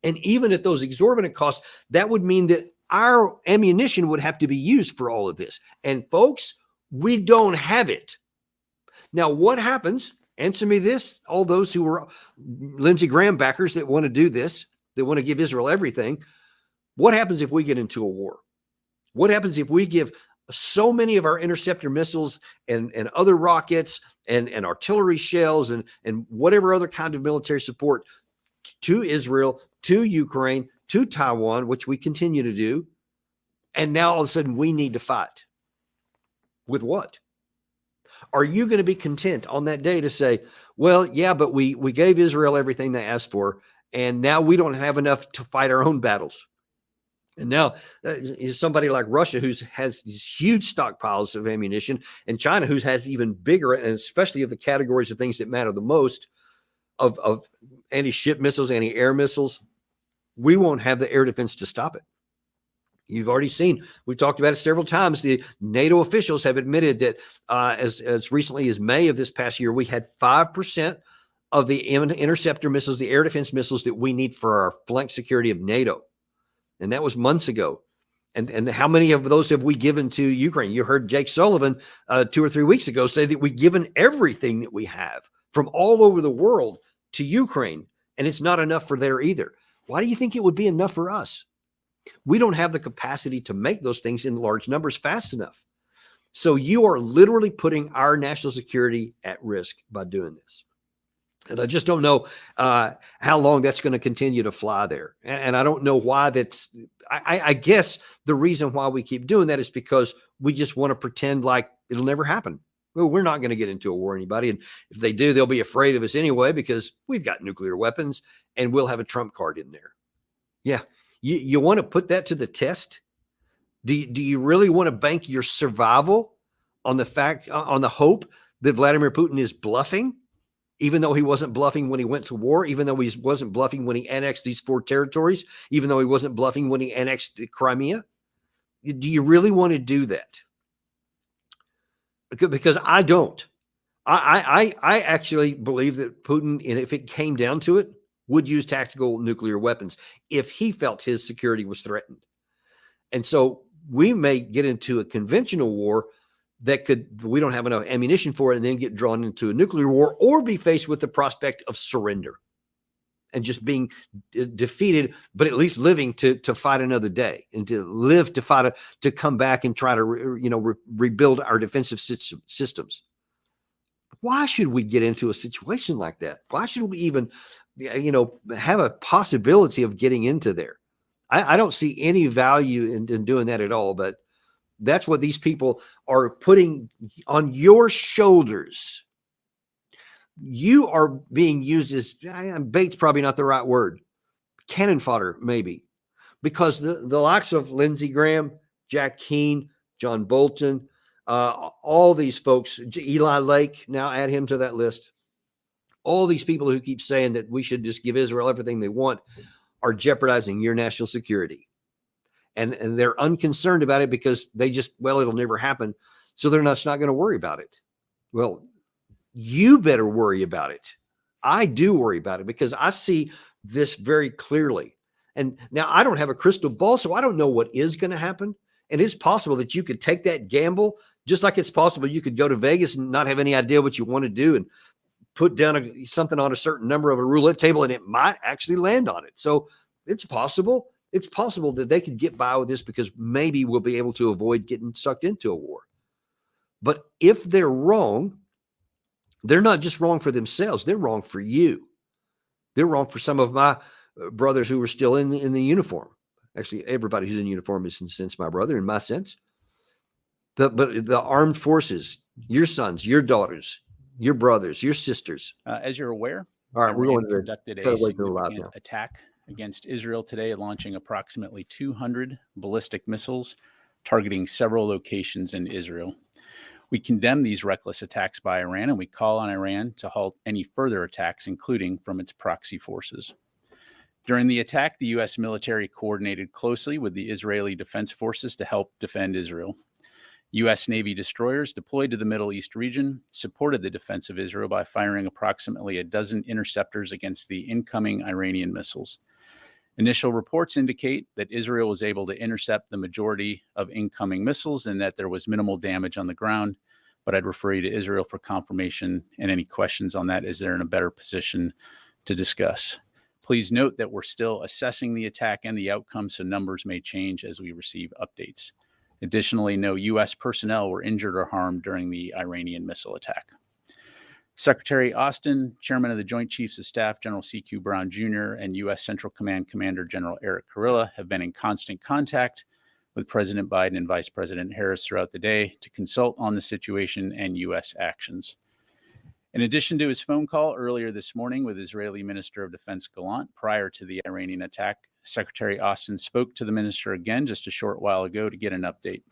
And even at those exorbitant costs, that would mean that our ammunition would have to be used for all of this. And folks, we don't have it. Now, what happens? Answer me this, all those who are Lindsey Graham backers that want to do this, that want to give Israel everything. What happens if we get into a war? What happens if we give so many of our interceptor missiles and other rockets and artillery shells and whatever other kind of military support to Israel, to Ukraine, to Taiwan, which we continue to do, and now all of a sudden we need to fight? With what? Are you going to be content on that day to say, well, yeah, but we gave Israel everything they asked for, and now we don't have enough to fight our own battles? And now somebody like Russia, who has these huge stockpiles of ammunition, and China, who has even bigger, and especially of the categories of things that matter the most, of anti-ship missiles, anti-air missiles, we won't have the air defense to stop it. You've already seen, we've talked about it several times. The NATO officials have admitted that as recently as May of this past year, we had 5% of the interceptor missiles, the air defense missiles that we need for our flank security of NATO. And that was months ago. And how many of those have we given to Ukraine? You heard Jake Sullivan 2 or 3 weeks ago say that we've given everything that we have from all over the world to Ukraine, and it's not enough for there either. Why do you think it would be enough for us? We don't have the capacity to make those things in large numbers fast enough. So you are literally putting our national security at risk by doing this. And I just don't know how long that's going to continue to fly there. And I don't know why that's, I guess the reason why we keep doing that is because we just want to pretend like it'll never happen. Well, we're not going to get into a war with anybody. And if they do, they'll be afraid of us anyway, because we've got nuclear weapons and we'll have a trump card in there. Yeah. You want to put that to the test? Do you really want to bank your survival on the hope that Vladimir Putin is bluffing? Even though he wasn't bluffing when he went to war, even though he wasn't bluffing when he annexed these 4 territories, even though he wasn't bluffing when he annexed Crimea? Do you really want to do that? Because I don't. I actually believe that Putin, and if it came down to it, would use tactical nuclear weapons if he felt his security was threatened. And so we may get into a conventional war that we don't have enough ammunition for it, and then get drawn into a nuclear war, or be faced with the prospect of surrender and just being defeated, but at least living to fight another day, and to live to fight, to come back and try to rebuild our defensive systems. Why should we get into a situation like that? Why should we even, have a possibility of getting into there? I don't see any value in doing that at all, but that's what these people are putting on your shoulders. You are being used as, bait's probably not the right word, cannon fodder maybe, because the likes of Lindsey Graham, Jack Keane, John Bolton, all these folks, Eli Lake, now add him to that list. All these people who keep saying that we should just give Israel everything they want are jeopardizing your national security. And they're unconcerned about it because they just, it'll never happen. So they're not going to worry about it. Well, you better worry about it. I do worry about it because I see this very clearly. And now I don't have a crystal ball, so I don't know what is going to happen. And it's possible that you could take that gamble, just like it's possible you could go to Vegas and not have any idea what you want to do and put down something on a certain number of a roulette table, and it might actually land on it. So it's possible. It's possible that they could get by with this because maybe we'll be able to avoid getting sucked into a war. But if they're wrong, they're not just wrong for themselves. They're wrong for you. They're wrong for some of my brothers who are still in the uniform. Actually, everybody who's in uniform is, in a sense, my brother, in my sense. But the armed forces, your sons, your daughters, your brothers, your sisters. As you're aware, all right, we're going to conducted a significant attack against Israel today, launching approximately 200 ballistic missiles targeting several locations in Israel. We condemn these reckless attacks by Iran, and we call on Iran to halt any further attacks, including from its proxy forces. During the attack, the U.S. military coordinated closely with the Israeli Defense Forces to help defend Israel. U.S. Navy destroyers deployed to the Middle East region supported the defense of Israel by firing approximately a dozen interceptors against the incoming Iranian missiles. Initial reports indicate that Israel was able to intercept the majority of incoming missiles and that there was minimal damage on the ground, but I'd refer you to Israel for confirmation, and any questions on that is they're in a better position to discuss. Please note that we're still assessing the attack and the outcome, so numbers may change as we receive updates. Additionally, no U.S. personnel were injured or harmed during the Iranian missile attack. Secretary Austin, Chairman of the Joint Chiefs of Staff, General C.Q. Brown Jr., and U.S. Central Command Commander General Eric Kurilla have been in constant contact with President Biden and Vice President Harris throughout the day to consult on the situation and U.S. actions. In addition to his phone call earlier this morning with Israeli Minister of Defense Gallant prior to the Iranian attack, Secretary Austin spoke to the minister again just a short while ago to get an update.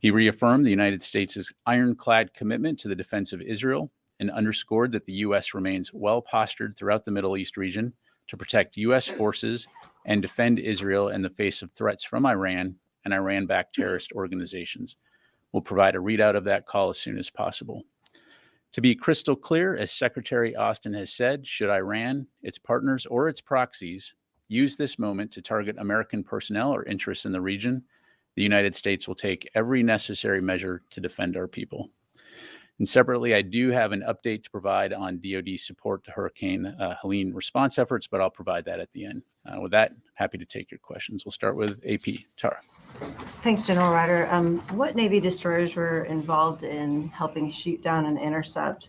He reaffirmed the United States' ironclad commitment to the defense of Israel and underscored that the U.S. remains well-postured throughout the Middle East region to protect U.S. forces and defend Israel in the face of threats from Iran and Iran-backed terrorist organizations. We'll provide a readout of that call as soon as possible. To be crystal clear, as Secretary Austin has said, should Iran, its partners, or its proxies use this moment to target American personnel or interests in the region, the United States will take every necessary measure to defend our people. And separately, I do have an update to provide on DoD support to Hurricane Helene response efforts, but I'll provide that at the end. With that, happy to take your questions. We'll start with AP. Tara. Thanks, General Ryder. What Navy destroyers were involved in helping shoot down and intercept?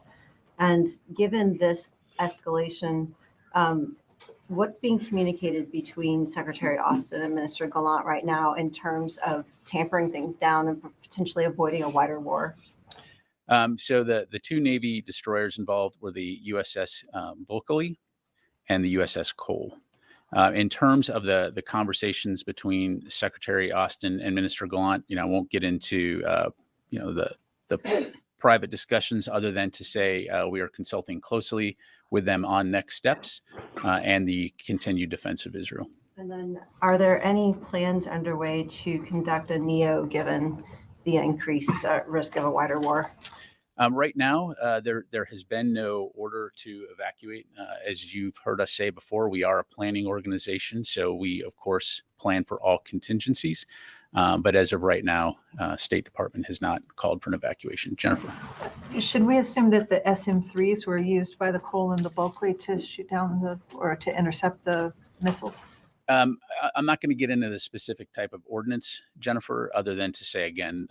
And given this escalation, what's being communicated between Secretary Austin and Minister Gallant right now in terms of tampering things down and potentially avoiding a wider war? So the two Navy destroyers involved were the USS Bulkeley and the USS Cole. In terms of the conversations between Secretary Austin and Minister Gallant, I won't get into the private discussions other than to say we are consulting closely with them on next steps and the continued defense of Israel. And then, are there any plans underway to conduct a NEO given the increased risk of a wider war? Right now, there has been no order to evacuate. As you've heard us say before, we are a planning organization, so we, of course, plan for all contingencies. But as of right now, State Department has not called for an evacuation. Jennifer. Should we assume that the SM-3s were used by the Cole and the Bulkeley to shoot down or to intercept the missiles? I'm not going to get into the specific type of ordnance, Jennifer, other than to say, again,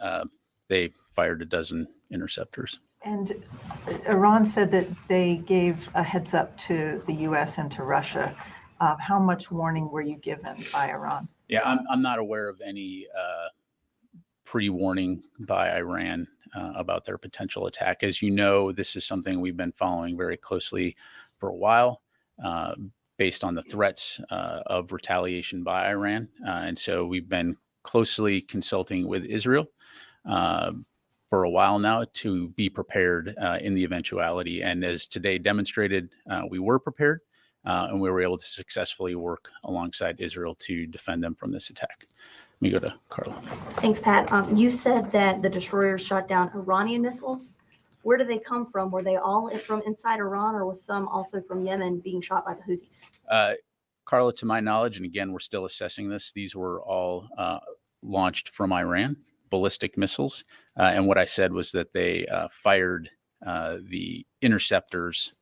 they fired a dozen interceptors. And Iran said that they gave a heads up to the U.S. and to Russia. How much warning were you given by Iran? Yeah, I'm not aware of any pre-warning by Iran about their potential attack. As you know, this is something we've been following very closely for a while, based on the threats of retaliation by Iran. And so we've been closely consulting with Israel for a while now to be prepared in the eventuality. And as today demonstrated, we were prepared and we were able to successfully work alongside Israel to defend them from this attack. Let me go to Carla. Thanks, Pat. You said that the destroyers shot down Iranian missiles. Where do they come from? Were they all from inside Iran, or was some also from Yemen being shot by the Houthis? Carla, to my knowledge, and again, we're still assessing this, these were all launched from Iran, ballistic missiles. And what I said was that they fired the interceptors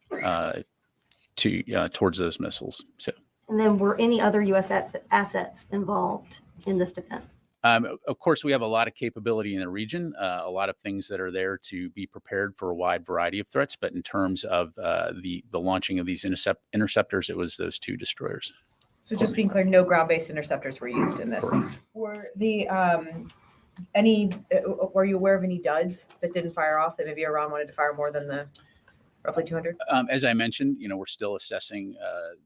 towards those missiles. So, and then were any other U.S. assets involved in this defense? Of course, we have a lot of capability in the region, a lot of things that are there to be prepared for a wide variety of threats. But in terms of the launching of these interceptors, it was those two destroyers. So just being clear, no ground-based interceptors were used in this. Correct. Were the were you aware of any duds that didn't fire off, that maybe Iran wanted to fire more than the roughly 200? As I mentioned, we're still assessing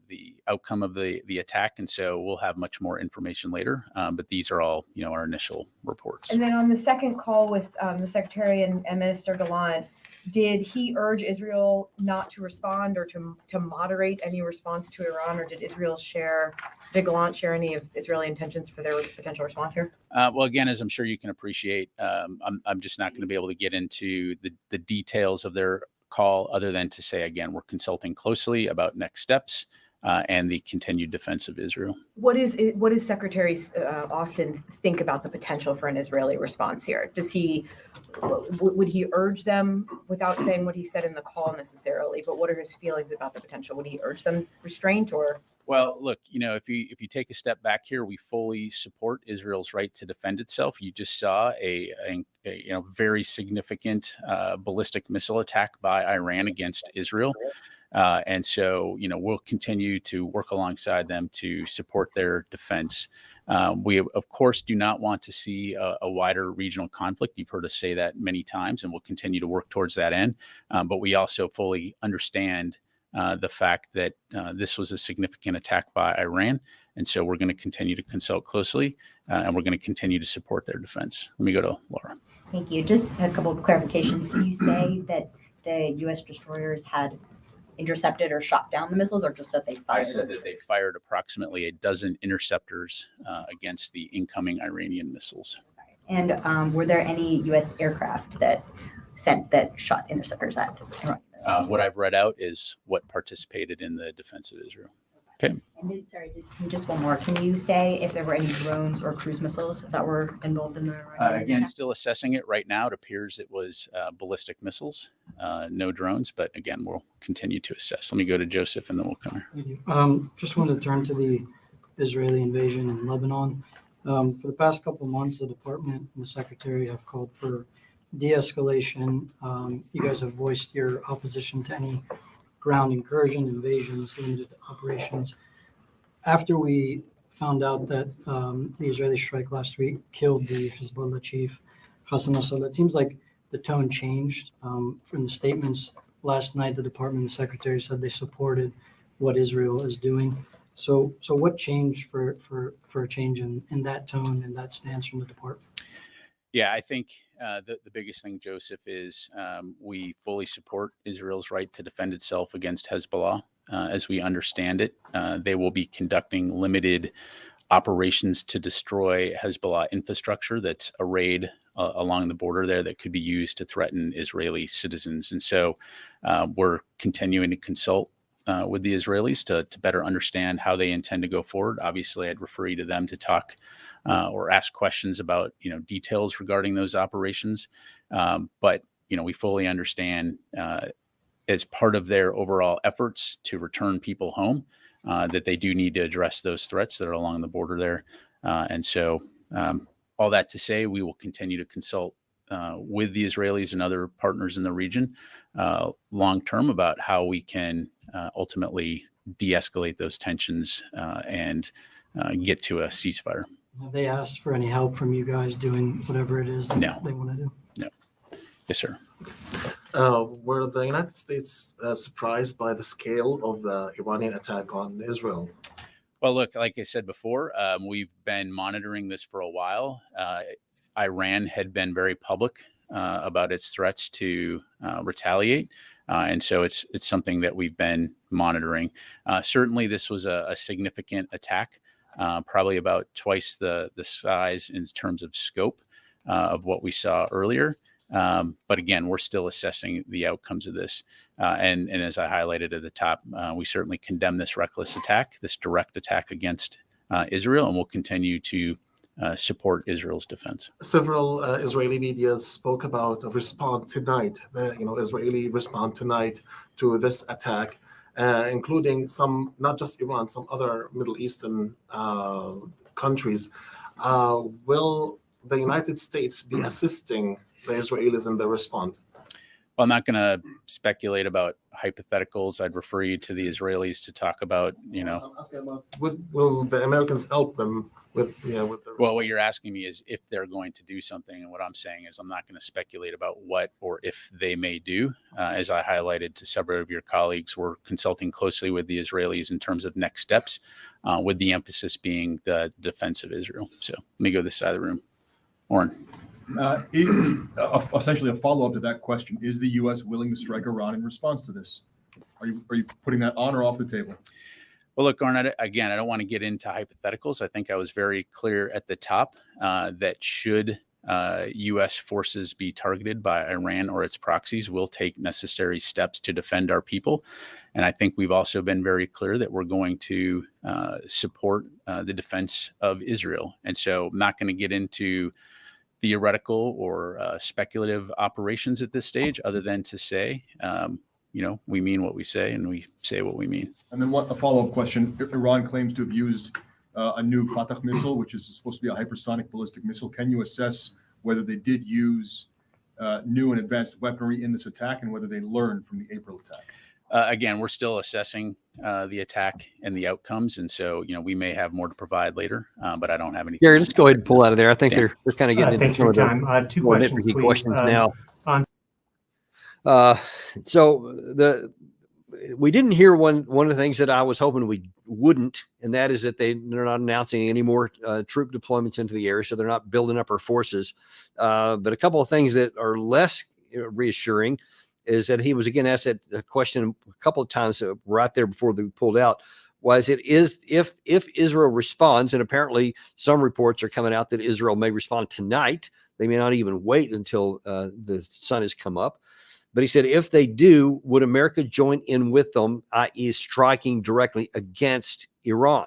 the outcome of the attack, and so we'll have much more information later. But these are all, our initial reports. And then on the second call with the Secretary and Minister Gallant, did he urge Israel not to respond or to moderate any response to Iran, or did Gallant share any of Israeli intentions for their potential response here? Well, again, as I'm sure you can appreciate, I'm just not going to be able to get into the details of their call, other than to say, again, we're consulting closely about next steps and the continued defense of Israel. What does Secretary Austin think about the potential for an Israeli response here? Would he urge them, without saying what he said in the call necessarily, but what are his feelings about the potential? Would he urge them restraint or? Well, look, if you take a step back here, we fully support Israel's right to defend itself. You just saw a very significant ballistic missile attack by Iran against Israel. And so, we'll continue to work alongside them to support their defense. We, of course, do not want to see a wider regional conflict. You've heard us say that many times, and we'll continue to work towards that end. But we also fully understand the fact that this was a significant attack by Iran. And so we're going to continue to consult closely, and we're going to continue to support their defense. Let me go to Laura. Thank you. Just a couple of clarifications. You say that the U.S. destroyers had intercepted or shot down the missiles, or just that they fired? I said that they fired approximately a dozen interceptors against the incoming Iranian missiles. And were there any U.S. aircraft that shot interceptors at Iranian missiles? What I've read out is what participated in the defense of Israel. Okay. And then, sorry, just one more. Can you say if there were any drones or cruise missiles that were involved in the Again, still assessing it right now. It appears it was ballistic missiles, no drones, but again, we'll continue to assess. Let me go to Joseph and then we'll come here. Thank you. Just wanted to turn to the Israeli invasion in Lebanon. For the past couple of months, the department and the secretary have called for de-escalation. You guys have voiced your opposition to any ground incursion, invasions, limited operations. After we found out that the Israeli strike last week killed the Hezbollah chief, Hassan Nasrallah, it seems like the tone changed. From the statements last night, the department and secretary said they supported what Israel is doing. So what changed for a change in that tone and that stance from the department? Yeah, I think the biggest thing, Joseph, is we fully support Israel's right to defend itself against Hezbollah. As we understand it, they will be conducting limited operations to destroy Hezbollah infrastructure that's arrayed along the border there that could be used to threaten Israeli citizens. And so we're continuing to consult with the Israelis to better understand how they intend to go forward. Obviously, I'd refer you to them to talk or ask questions about details regarding those operations. But we fully understand as part of their overall efforts to return people home that they do need to address those threats that are along the border there. And so all that to say, we will continue to consult with the Israelis and other partners in the region long term about how we can ultimately de-escalate those tensions and get to a ceasefire. Have they asked for any help from you guys doing whatever it is that they want to do? No. Yes, sir. Were the United States surprised by the scale of the Iranian attack on Israel? Well, look, like I said before, we've been monitoring this for a while. Iran had been very public about its threats to retaliate. And so it's something that we've been monitoring. Certainly, this was a significant attack, probably about twice the size in terms of scope of what we saw earlier. But again, we're still assessing the outcomes of this. And as I highlighted at the top, we certainly condemn this reckless attack, this direct attack against Israel, and we'll continue to support Israel's defense. Several Israeli media spoke about a response tonight, Israeli response tonight to this attack, including some, not just Iran, some other Middle Eastern countries. Will the United States be assisting the Israelis in their response? Well, I'm not going to speculate about hypotheticals. I'd refer you to the Israelis to talk about, I'm asking about, will the Americans help them with their Well, what you're asking me is if they're going to do something. And what I'm saying is I'm not going to speculate about what or if they may do. As I highlighted to several of your colleagues, we're consulting closely with the Israelis in terms of next steps, with the emphasis being the defense of Israel. So let me go this side of the room. Oren. Essentially a follow-up to that question, is the U.S. willing to strike Iran in response to this? Are you putting that on or off the table? Well, look, Garnett, again, I don't want to get into hypotheticals. I think I was very clear at the top that should U.S. forces be targeted by Iran or its proxies, we'll take necessary steps to defend our people. And I think we've also been very clear that we're going to support the defense of Israel. And so I'm not going to get into theoretical or speculative operations at this stage, other than to say, we mean what we say and we say what we mean. And then a follow-up question. Iran claims to have used a new Fatah missile, which is supposed to be a hypersonic ballistic missile. Can you assess whether they did use new and advanced weaponry in this attack and whether they learned from the April attack? Again, we're still assessing the attack and the outcomes. And so, we may have more to provide later, but I don't have anything. Gary, let's go ahead and pull out of there. I think they're kind of getting into some of the two more questions, nitpicky please. questions now. So we didn't hear one of the things that I was hoping we wouldn't, and that is that they're not announcing any more troop deployments into the area, so they're not building up our forces. But a couple of things that are less reassuring is that he was again asked that question a couple of times right there before they pulled out. Was it is if Israel responds, and apparently some reports are coming out that Israel may respond tonight. They may not even wait until the sun has come up. But he said, if they do, would America join in with them, i.e. striking directly against Iran?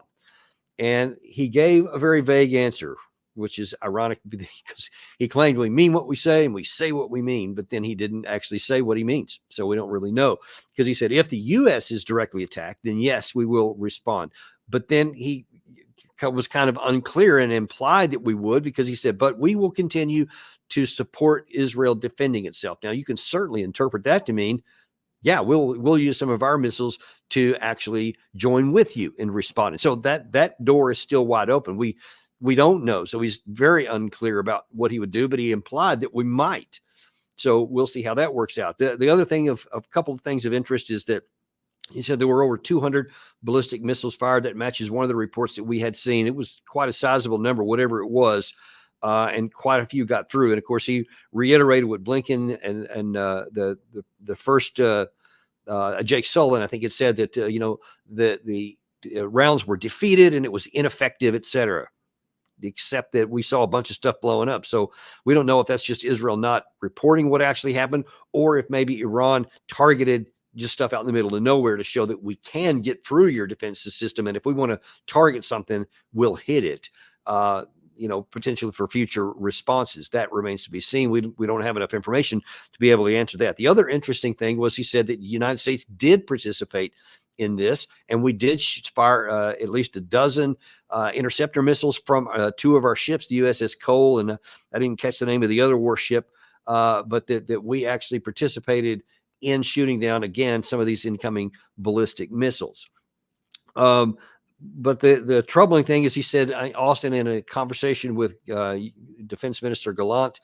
And he gave a very vague answer, which is ironic because he claimed we mean what we say and we say what we mean, but then he didn't actually say what he means. So we don't really know, because he said, if the U.S. is directly attacked, then yes, we will respond. But then he was kind of unclear and implied that we would, because he said, but we will continue to support Israel defending itself. Now, you can certainly interpret that to mean, yeah, we'll use some of our missiles to actually join with you in responding. So that door is still wide open. We don't know. So he's very unclear about what he would do, but he implied that we might. So we'll see how that works out. The other thing of a couple of things of interest is that he said there were over 200 ballistic missiles fired. That matches one of the reports that we had seen. It was quite a sizable number, whatever it was. And quite a few got through. And of course, he reiterated what Blinken and the first Jake Sullivan, I think it said that the rounds were defeated and it was ineffective, etc. Except that we saw a bunch of stuff blowing up. So we don't know if that's just Israel not reporting what actually happened, or if maybe Iran targeted just stuff out in the middle of nowhere to show that we can get through your defense system. And if we want to target something, we'll hit it. Potentially for future responses. That remains to be seen. We don't have enough information to be able to answer that. The other interesting thing was he said that the United States did participate in this, and we did fire at least a dozen interceptor missiles from two of our ships, the USS Cole, and I didn't catch the name of the other warship, but that we actually participated in shooting down, again, some of these incoming ballistic missiles. But the troubling thing is, he said, Austin, in a conversation with Defense Minister Gallant,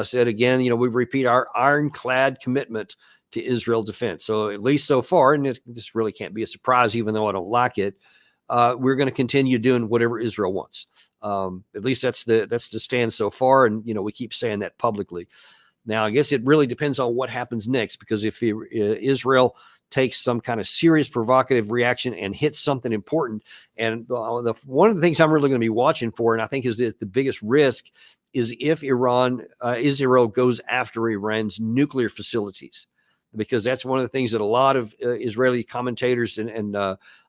said again, we repeat our ironclad commitment to Israel defense. So at least so far, and this really can't be a surprise, even though I don't like it, we're going to continue doing whatever Israel wants. At least that's the stand so far, and we keep saying that publicly. Now, I guess it really depends on what happens next, because if Israel takes some kind of serious provocative reaction and hits something important, and one of the things I'm really going to be watching for, and I think is the biggest risk, is if Israel goes after Iran's nuclear facilities, because that's one of the things that a lot of Israeli commentators and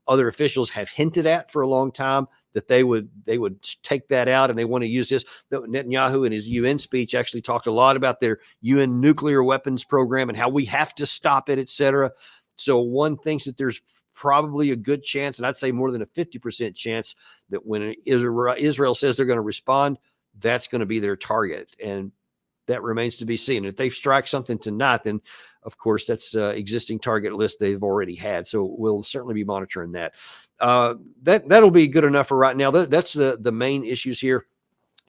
other officials have hinted at for a long time, that they would take that out, and they want to use this. Netanyahu in his UN speech actually talked a lot about their UN nuclear weapons program and how we have to stop it, etc. So one thinks that there's probably a good chance, and I'd say more than a 50% chance, that when Israel says they're going to respond, that's going to be their target. And that remains to be seen. If they strike something tonight, then of course that's existing target list they've already had. So we'll certainly be monitoring that. That'll be good enough for right now. That's the main issues here.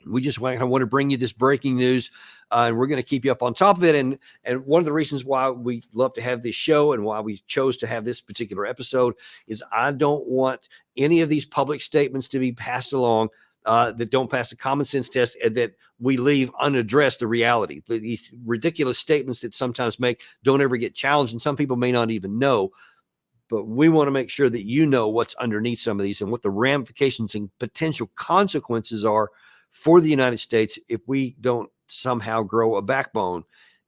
We just want to bring you this breaking news, and we're going to keep you up on top of it. And one of the reasons why we love to have this show and why we chose to have this particular episode is I don't want any of these public statements to be passed along that don't pass the common sense test, and that we leave unaddressed the reality. These ridiculous statements that sometimes don't ever get challenged, and some people may not even know. But we want to make sure that you know what's underneath some of these and what the ramifications and potential consequences are for the United States if we don't somehow grow a backbone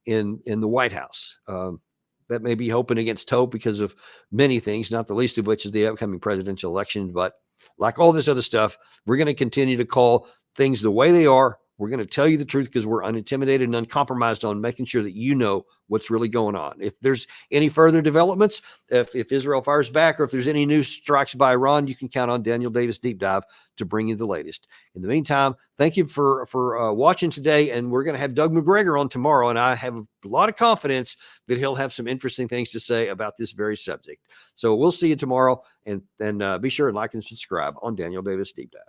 in the White House. That may be hoping against hope because of many things, not the least of which is the upcoming presidential election. But like all this other stuff, we're going to continue to call things the way they are. We're going to tell you the truth because we're unintimidated and uncompromised on making sure that you know what's really going on. If there's any further developments, if Israel fires back, or if there's any new strikes by Iran, you can count on Daniel Davis Deep Dive to bring you the latest. In the meantime, thank you for watching today, and we're going to have Doug McGregor on tomorrow, and I have a lot of confidence that he'll have some interesting things to say about this very subject. So we'll see you tomorrow, and be sure and like and subscribe on Daniel Davis Deep Dive.